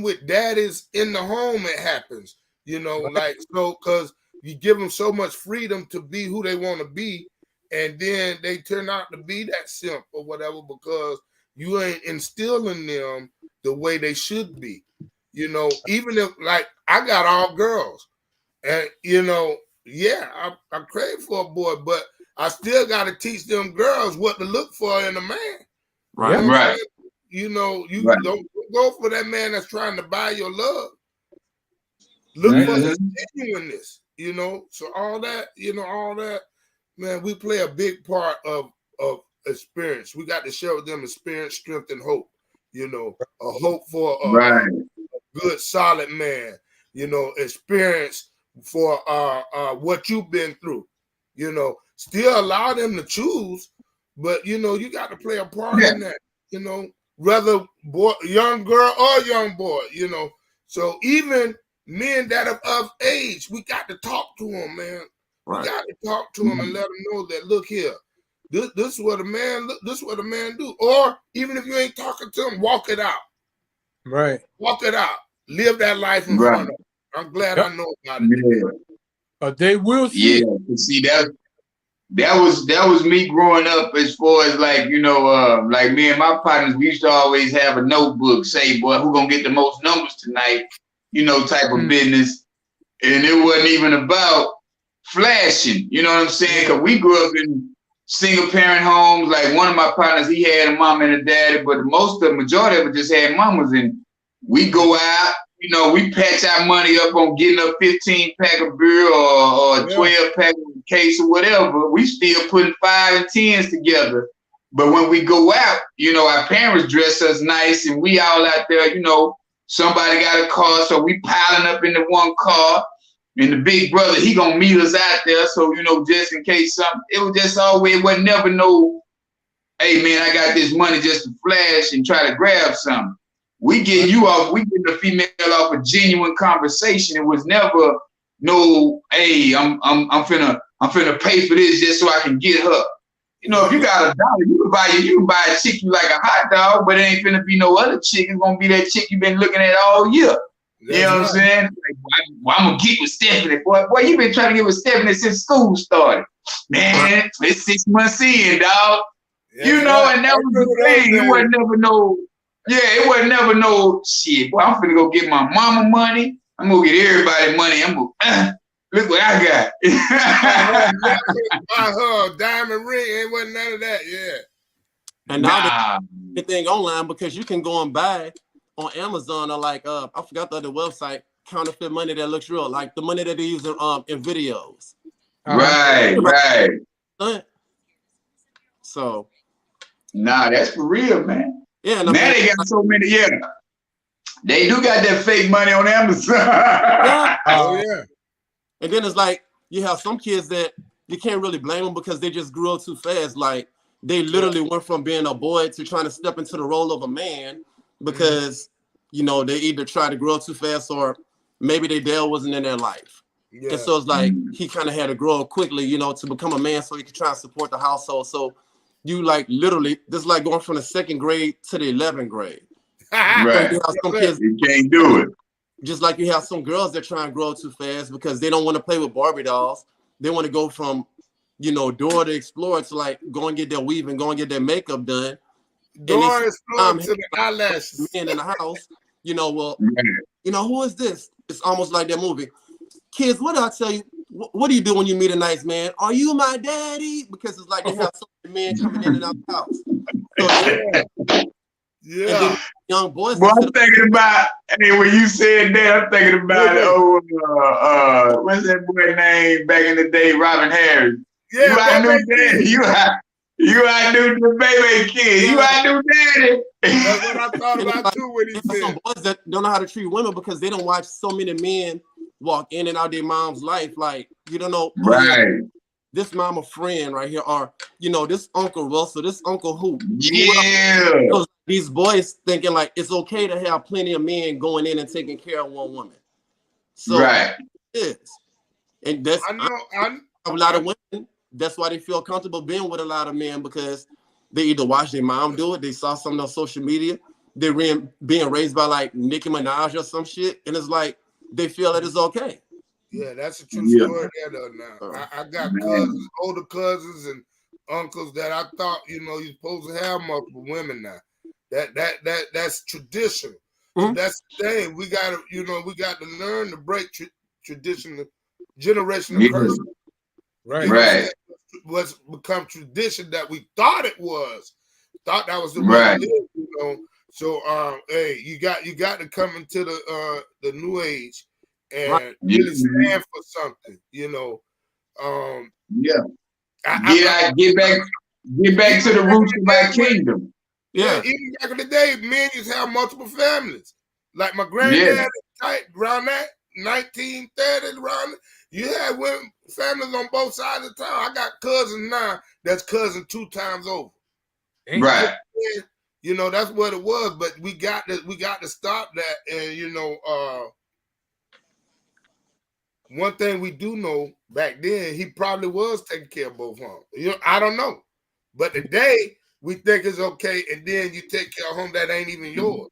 with daddies in the home, it happens, because you give them so much freedom to be who they want to be, and then they turn out to be that simp or whatever because you ain't instilling them the way they should be. Even if, like, I got all girls, and I crave for a boy, but I still got to teach them girls what to look for in a man. Right. Right. Don't go for that man that's trying to buy your love. Look for his genuineness, So all that, man, we play a big part of experience. We got to share with them experience, strength, and hope. You know, a hope for a good, solid man. You know, experience for what you've been through. You know, still allow them to choose, but you know, you got to play a part in that. You know, whether young girl or young boy. You know, so even men that are of age, we got to talk to them, man. We got to talk to them and let them know that, look here, this is what a man do. Or even if you ain't talking to them, walk it out. Right. Walk it out. Live that life in front of them. I'm glad I know about it. They will see. Yeah. See, that was me growing up. As far as like, you know, like me and my partners, we used to always have a notebook, say, boy, who gonna get the most numbers tonight? You know, type of business. And it wasn't even about flashing. You know what I'm saying? Because we grew up in single parent homes. Like one of my partners, he had a mom and a daddy, but the majority of it just had mamas. And we go out, you know, we patch our money up on getting a 15 pack of beer or a 12 pack of case or whatever. We still putting 5 and 10s together. But when we go out, you know, our parents dress us nice and we all out there, you know, somebody got a car, so we piling up into one car. And the big brother, he gonna meet us out there. So, you know, just in case something, it was just always, it was never no, hey man, I got this money just to flash and try to grab something. We get the female off a genuine conversation. It was never no, hey, I'm finna pay for this just so I can get her. You know, if you got $1, you can buy a chick you like a hot dog, but it ain't finna be no other chick. It's gonna be that chick you've been looking at all year. You know what I'm saying? Like, I'm gonna get with Stephanie. Boy, you been trying to get with Stephanie since school started. Man, it's 6 months in, dog. You know, and that was the thing. It wasn't never no shit. Boy, I'm finna go get my mama money. I'm gonna get everybody money. I'm gonna look what I got. Buy her a diamond ring. Ain't wasn't none of that. Yeah. And now everything online, because you can go and buy on Amazon or like I forgot the other website, counterfeit money that looks real, like the money that they use in videos. Right. So nah, that's for real, man. Yeah, now they got so many. Yeah, they do got that fake money on Amazon. And then it's like you have some kids that you can't really blame them because they just grew up too fast. Like they literally went from being a boy to trying to step into the role of a man because you know they either try to grow up too fast or maybe their dad wasn't in their life. And so it's like he kind of had to grow up quickly, you know, to become a man so he could try and support the household. So you like literally, this is like going from the 2nd grade to the 11th grade. Right. Some kids, you can't do it. Just like you have some girls that try and grow up too fast because they don't want to play with Barbie dolls. They want to go from, you know, Dora the Explorer to like go and get their weave and go and get their makeup done. Dora Explorer to the eyelashes. Men in the house, you know, well, you know, who is this? It's almost like that movie. Kids, what do I tell you? What do you do when you meet a nice man? Are you my daddy? Because it's like they have so many men coming in and out the house. So, and then young boys. Well, I'm thinking about, hey, when you said that, I'm thinking about what's that boy name back in the day, Robin Harris. Yeah, you I knew daddy. You I knew the baby kid. You I knew daddy. That's what I thought about too when he said. Some boys that don't know how to treat women because they don't watch so many men walk in and out their mom's life. Like, you don't know. Right. This mama friend right here, or you know, this Uncle Russell, this Uncle who. Yeah. These boys thinking like it's okay to have plenty of men going in and taking care of one woman. So it is. And that's a lot of women, that's why they feel comfortable being with a lot of men because they either watch their mom do it, they saw something on social media, they're being raised by like Nicki Minaj or some shit, and it's like they feel that it's okay. Yeah, that's a true story there though now. I got cousins, older cousins and uncles that I thought, you know, you're supposed to have multiple women now. That's traditional. So that's the thing. We got to learn to break traditional generational curses. Right. What's become tradition that we thought it was. Thought that was the way to live, you know. So hey, you got to come into the new age and really stand for something, you know. Get back to the roots of my kingdom. Yeah, even back in the day, men used to have multiple families. Like my granddad, around that 1930s, around you had women, families on both sides of town. I got cousins now that's cousin 2 times over. Right. You know, that's what it was. But we got to stop that. And you know, one thing we do know back then, he probably was taking care of both homes. You know, I don't know. But today we think it's okay, and then you take care of a home that ain't even yours.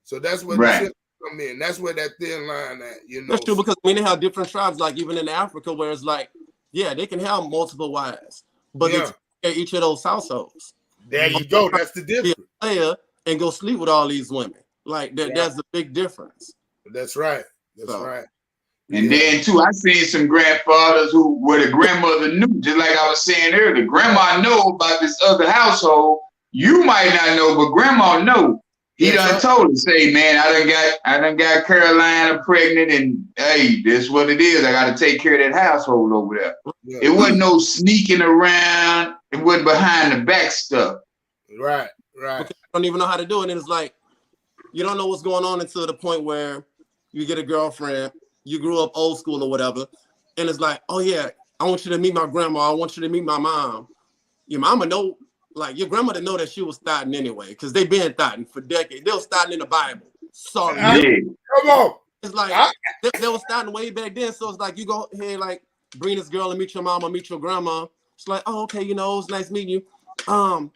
So that's where the shift come in. That's where that thin line at, you know. That's true, because I mean, they have different tribes, like even in Africa, where it's like, yeah, they can have multiple wives, but they take care of each of those households. There you go. That's the difference. Player and go sleep with all these women. Like that's the big difference. That's right. That's right. And then too, I seen some grandfathers where the grandmother knew, just like I was saying earlier, grandma know about this other household. You might not know, but grandma know. He done told us, say, man, I done got Carolina pregnant, and hey, this what it is. I got to take care of that household over there. Yeah. It wasn't no sneaking around. It wasn't behind the back stuff. Right. Because you don't even know how to do it. And it's like, you don't know what's going on until the point where you get a girlfriend, you grew up old school or whatever, and it's like, oh yeah, I want you to meet my grandma. I want you to meet my mom. Your mama know. Like, your grandmother know that she was starting anyway, because they been starting for decades. They were starting in the Bible. Sorry. Come on. It's like, they were starting way back then, so it's like, you go ahead, like, bring this girl and meet your mama, meet your grandma. It's like, oh, okay, you know, it's nice meeting you.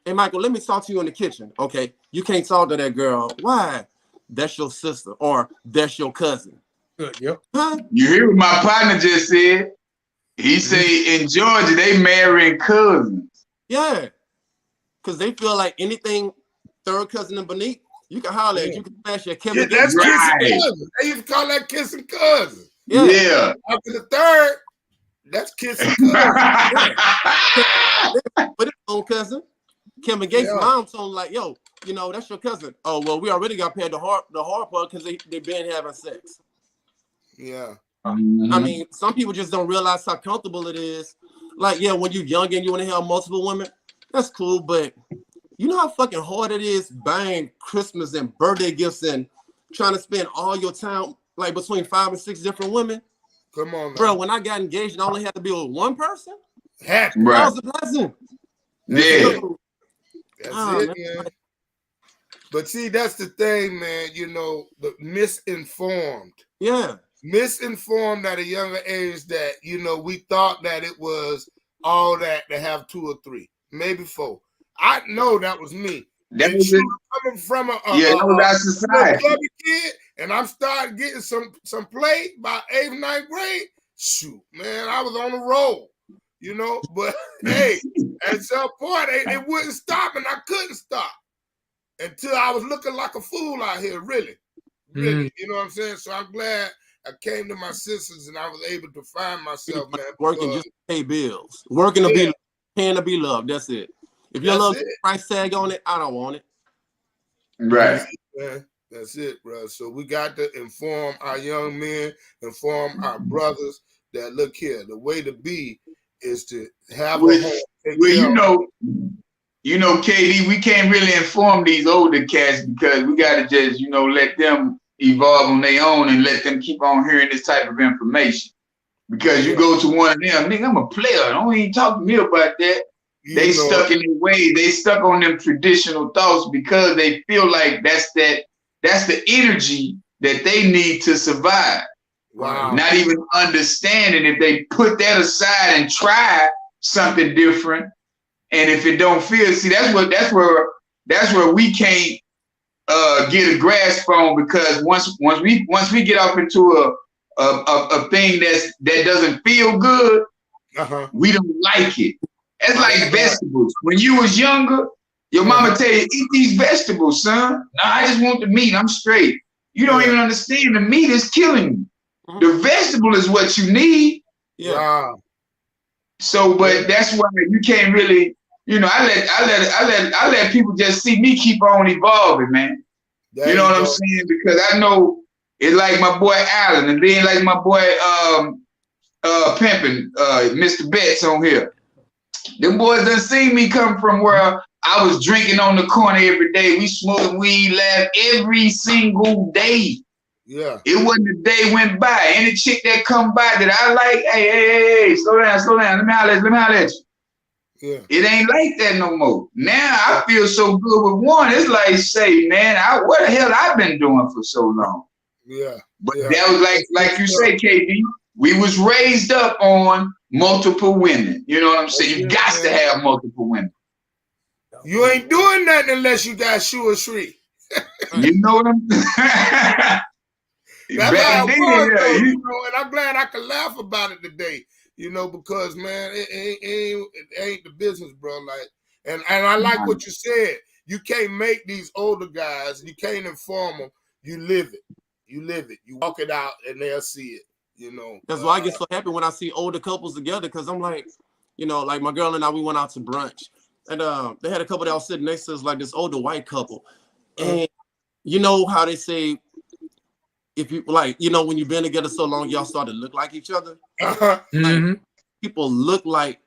Hey, Michael, let me talk to you in the kitchen. Okay, you can't talk to that girl. Why? That's your sister, or that's your cousin. Yep. Huh? You hear what my partner just said? He say in Georgia, they marrying cousins. Yeah. Because they feel like anything third cousin and beneath, you can holler at, you can smash your kissing. That's kissing cousin. They used to call that kissing cousin. Yeah. After the third, that's kissing cousin. But it's own cousin. Kevin Gates' mom told him, like, yo, you know, that's your cousin. Oh, well, we already got paid the hard part because they been having sex. Yeah. I mean, some people just don't realize how comfortable it is. Like, yeah, when you're young and you want to have multiple women, that's cool, but you know how fucking hard it is buying Christmas and birthday gifts and trying to spend all your time like between 5 and 6 different women? Come on, bro. When I got engaged, I only had to be with one person. Happy. That was a blessing. Yeah. That's it, man. But see, that's the thing, man. You know, the misinformed. Yeah. Misinformed at a younger age that, you know, we thought that it was all that to have 2 or 3. Maybe 4. I know that was me. That was coming from that was our society. Kid, and I'm starting getting some play by 8th, 9th grade. Shoot, man, I was on the roll, you know. But hey, at some point, it wouldn't stop, and I couldn't stop until I was looking like a fool out here. Really, you know what I'm saying? So I'm glad I came to my senses and I was able to find myself, man. Working just to pay bills. Working to be paying to be loved. That's it. If your love price tag on it, I don't want it. Right. That's it, bro. So we got to inform our young men, inform our brothers that look here, the way to be is to have a home. Well, you know, KD, we can't really inform these older cats because we got to just, you know, let them evolve on their own and let them keep on hearing this type of information. Because you go to one of them, nigga, I'm a player. Don't even talk to me about that. They stuck in their way. They stuck on them traditional thoughts because they feel like that's the energy that they need to survive. Wow. Not even understanding if they put that aside and try something different, and if it don't feel, see, that's where we can't get a grasp on, because once we get off into a thing that doesn't feel good, we don't like it. It's like vegetables. When you was younger, your mama tell you, eat these vegetables, son. No, I just want the meat. I'm straight. You don't even understand. The meat is killing you. The vegetable is what you need. Yeah. Wow. So, but that's why you can't really, you know, I let people just see me keep on evolving, man. You know what I'm saying? Because I know it's like my boy Allen, and then like my boy Pimpin', Mr. Betts on here. Them boys done seen me come from where I was drinking on the corner every day. We smoked weed, laugh every single day. Yeah. It wasn't a day went by. Any chick that come by that I like, hey, slow down. Let me holler at you. Yeah. It ain't like that no more. Now I feel so good with one. It's like, say, man, what the hell I've been doing for so long. Yeah. But that was like you say, KB, we was raised up on multiple women. You know what I'm saying? You got to have multiple women. You ain't doing nothing unless you got Shu or Shree. You know what I'm saying? That's how it was, though, you know, and I'm glad I can laugh about it today, you know, because, man, it ain't the business, bro. Like, and I like what you said. You can't make these older guys, you can't inform them. You live it. You live it. You walk it out, and they'll see it, you know. That's why I get so happy when I see older couples together, because I'm like, you know, like my girl and I, we went out to brunch, and they had a couple that was sitting next to us, like this older white couple. And you know how they say, if you like, you know, when you've been together so long, y'all start to look like each other. Like, people look like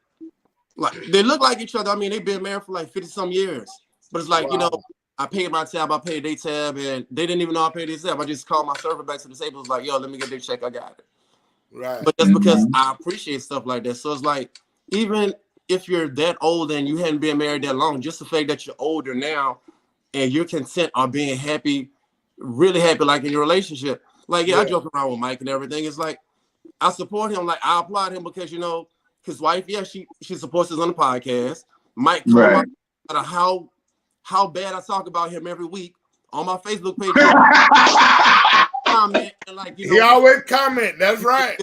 they look like each other. I mean, they've been married for like 50 some years, but it's like, you know, I paid my tab, I paid their tab, and they didn't even know I paid their tab. I just called my server back to the table. It was like, yo, let me get their check. I got it. Right. But that's because I appreciate stuff like that. So it's like, even if you're that old and you hadn't been married that long, just the fact that you're older now and you're content on being happy, really happy, like in your relationship. Like, I joke around with Mike and everything. It's like, I support him. Like, I applaud him because, you know, his wife, she supports us on the podcast. Mike, no matter how bad I talk about him every week on my Facebook page, comment and like, you know, he always comment. That's right.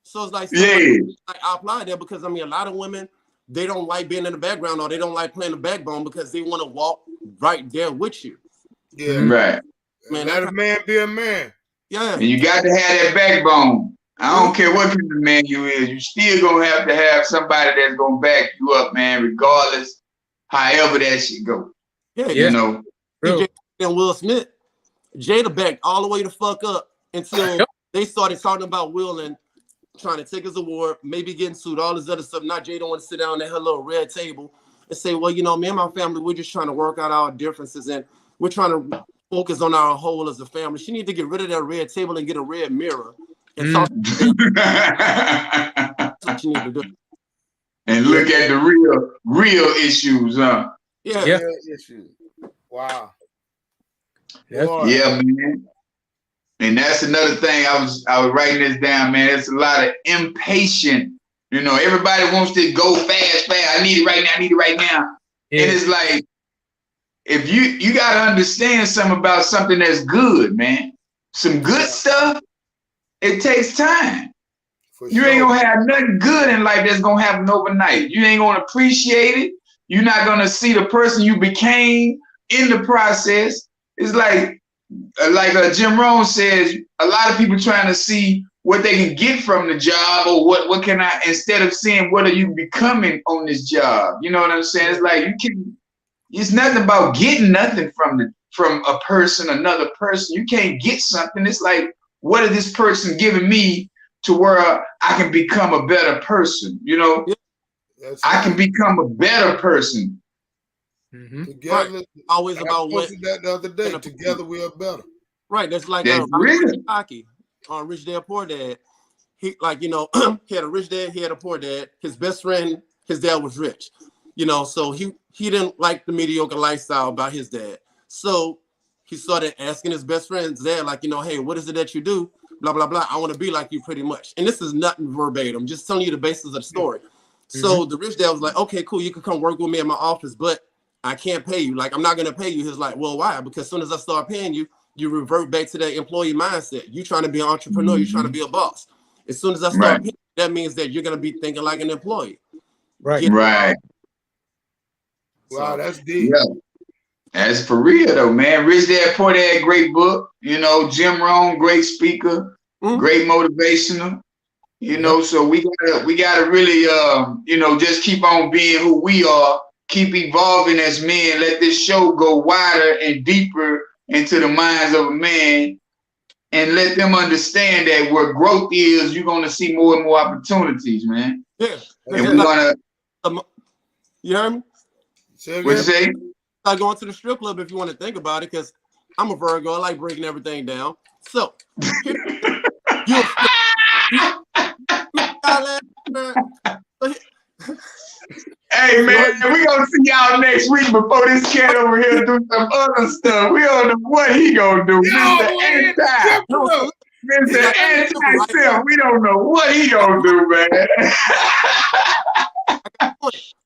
So it's like, like I applaud that because I mean, a lot of women, they don't like being in the background or they don't like playing the backbone because they want to walk right there with you. Yeah, right. Man, let a man be a man. Yeah, and you got to have that backbone. I don't care what kind of man you is. You still gonna have to have somebody that's gonna back you up, man, regardless, however that shit go. Yeah, you know. And Will Smith, Jada backed all the way the fuck up until they started talking about Will and trying to take his award, maybe getting sued, all this other stuff. Now Jada want to sit down at her little red table and say, well, you know, me and my family, we're just trying to work out our differences and we're trying to focus on our whole as a family. She need to get rid of that red table and get a red mirror and talk. That's what you need to do. And look at the real issues, huh? Yeah. Real issues. Wow. Yeah, man. And that's another thing. I was writing this down, man. It's a lot of impatient. You know, everybody wants to go fast. I need it right now. Yeah. And it's like, if you got to understand something about something that's good, man. Some good stuff, it takes time. You ain't gonna have nothing good in life that's gonna happen overnight. You ain't gonna appreciate it. You're not gonna see the person you became in the process. It's like Jim Rohn says, a lot of people trying to see what they can get from the job or what can I, instead of seeing what are you becoming on this job. You know what I'm saying? It's like it's nothing about getting nothing from a person, another person. You can't get something. It's like, what is this person giving me to where I can become a better person? You know, I can become a better person. Together, always about what that the other day. Together we are better. Right. That's like hockey on Rich Dad Poor Dad. He he had a rich dad, he had a poor dad. His best friend, his dad was rich. You know, so he didn't like the mediocre lifestyle about his dad. So he started asking his best friend's dad, like, you know, hey, what is it that you do? Blah, blah, blah. I want to be like you pretty much. And this is nothing verbatim, just telling you the basis of the story. So the rich dad was like, okay, cool, you can come work with me in my office, but I can't pay you. Like, I'm not going to pay you. He's like, well, why? Because as soon as I start paying you, you revert back to that employee mindset. You're trying to be an entrepreneur. You're trying to be a boss. As soon as I start paying you, that means that you're going to be thinking like an employee. Right. Wow, that's deep. Yeah. That's for real though, man. Rich Dad Poor Dad, great book. You know, Jim Rohn, great speaker, great motivational. You know, so we gotta really just keep on being who we are, keep evolving as men, let this show go wider and deeper into the minds of a man, and let them understand that where growth is, you're gonna see more and more opportunities, man. Yeah. And You heard me? What you say? Like going to the strip club if you want to think about it, because I'm a Virgo. I like breaking everything down. So, you Hey man, we gonna see y'all next week before this cat over here do some other stuff. We don't know what he gonna do. Mr. Anti-Self, we don't know what he gonna do, man.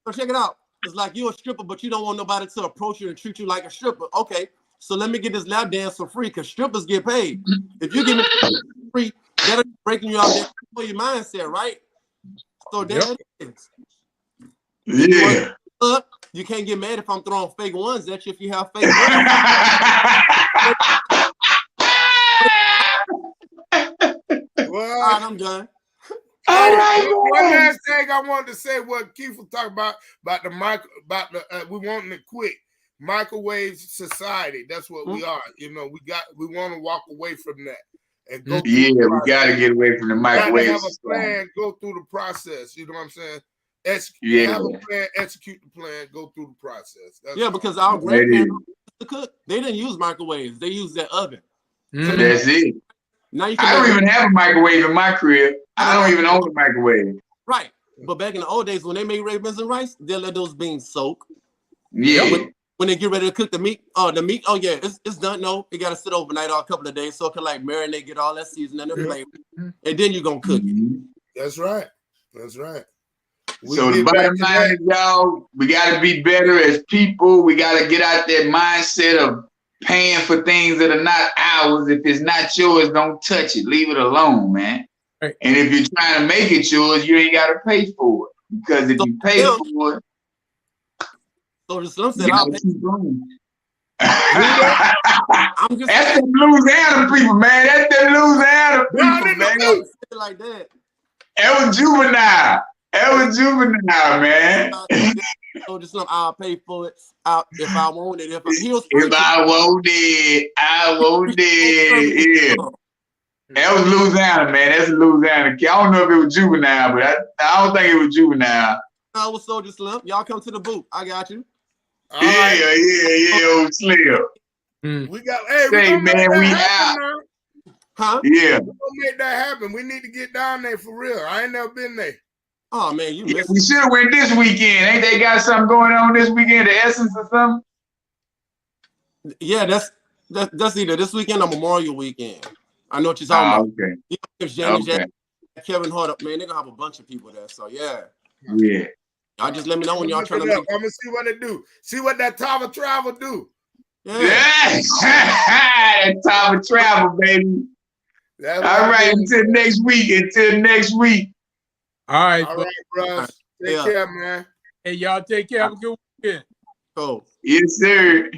So check it out. It's like you're a stripper, but you don't want nobody to approach you and treat you like a stripper. Okay, so let me get this lap dance for free, because strippers get paid. If you give me free, that'll be breaking you out there for your mindset, right? So there it is. Yeah. You can't get mad if I'm throwing fake ones at you if you have fake ones. All right, I'm done. One last thing I wanted to say, what Keith was talking about the we wanting it quick. Microwave society. That's what we are. You know, we want to walk away from that and go. Yeah, we got to get away from the microwave. Have a plan, go through the process. You know what I'm saying? Have a plan, execute the plan, go through the process. That's because our grandparents used to cook. They didn't use microwaves. They used that oven. So that's it. Now I don't even have a microwave in my crib. I don't even own a microwave. Right. But back in the old days, when they made red beans and rice, they'll let those beans soak. Yeah. When they get ready to cook the meat, it's done. No, it got to sit overnight or a couple of days so it can like marinate, get all that seasoning and flavor. And then you're going to cook it. That's right. That's right. So the bottom line is, y'all, we got to be better as people. We got to get out that mindset of paying for things that are not ours. If it's not yours, don't touch it. Leave it alone, man. Right. And if you're trying to make it yours, you ain't got to pay for it. Because if you pay for it, so the Slim said, I'll pay. That's them Louisiana people, man. That's them Louisiana people, man. Like that. It was juvenile. Man. So just I'll pay for it. If I want it. If I want it. Yeah. That was Louisiana, man. That's a Louisiana. I don't know if it was juvenile, but I don't think it was juvenile. I was Soldier Slim. Y'all come to the booth. I got you. Yeah, old Slim. We got. Hey, man, we out. Huh? Yeah. We're gonna make that happen. We need to get down there for real. I ain't never been there. Oh man, you missed. We should have went this weekend. Ain't they got something going on this weekend? The Essence or something? Yeah, that's either this weekend or Memorial Weekend. I know what you're talking about. Okay. Kevin Hart up, man. They're gonna have a bunch of people there. So yeah. Y'all just let me know when y'all trying to make. I'm gonna see what they do. See what that Tava Travel do. Yeah. That Tava Travel, baby. All right, until next week. All right, bro. Take care, man. Hey, y'all take care. Have a good weekend. Cool. Yes, sir.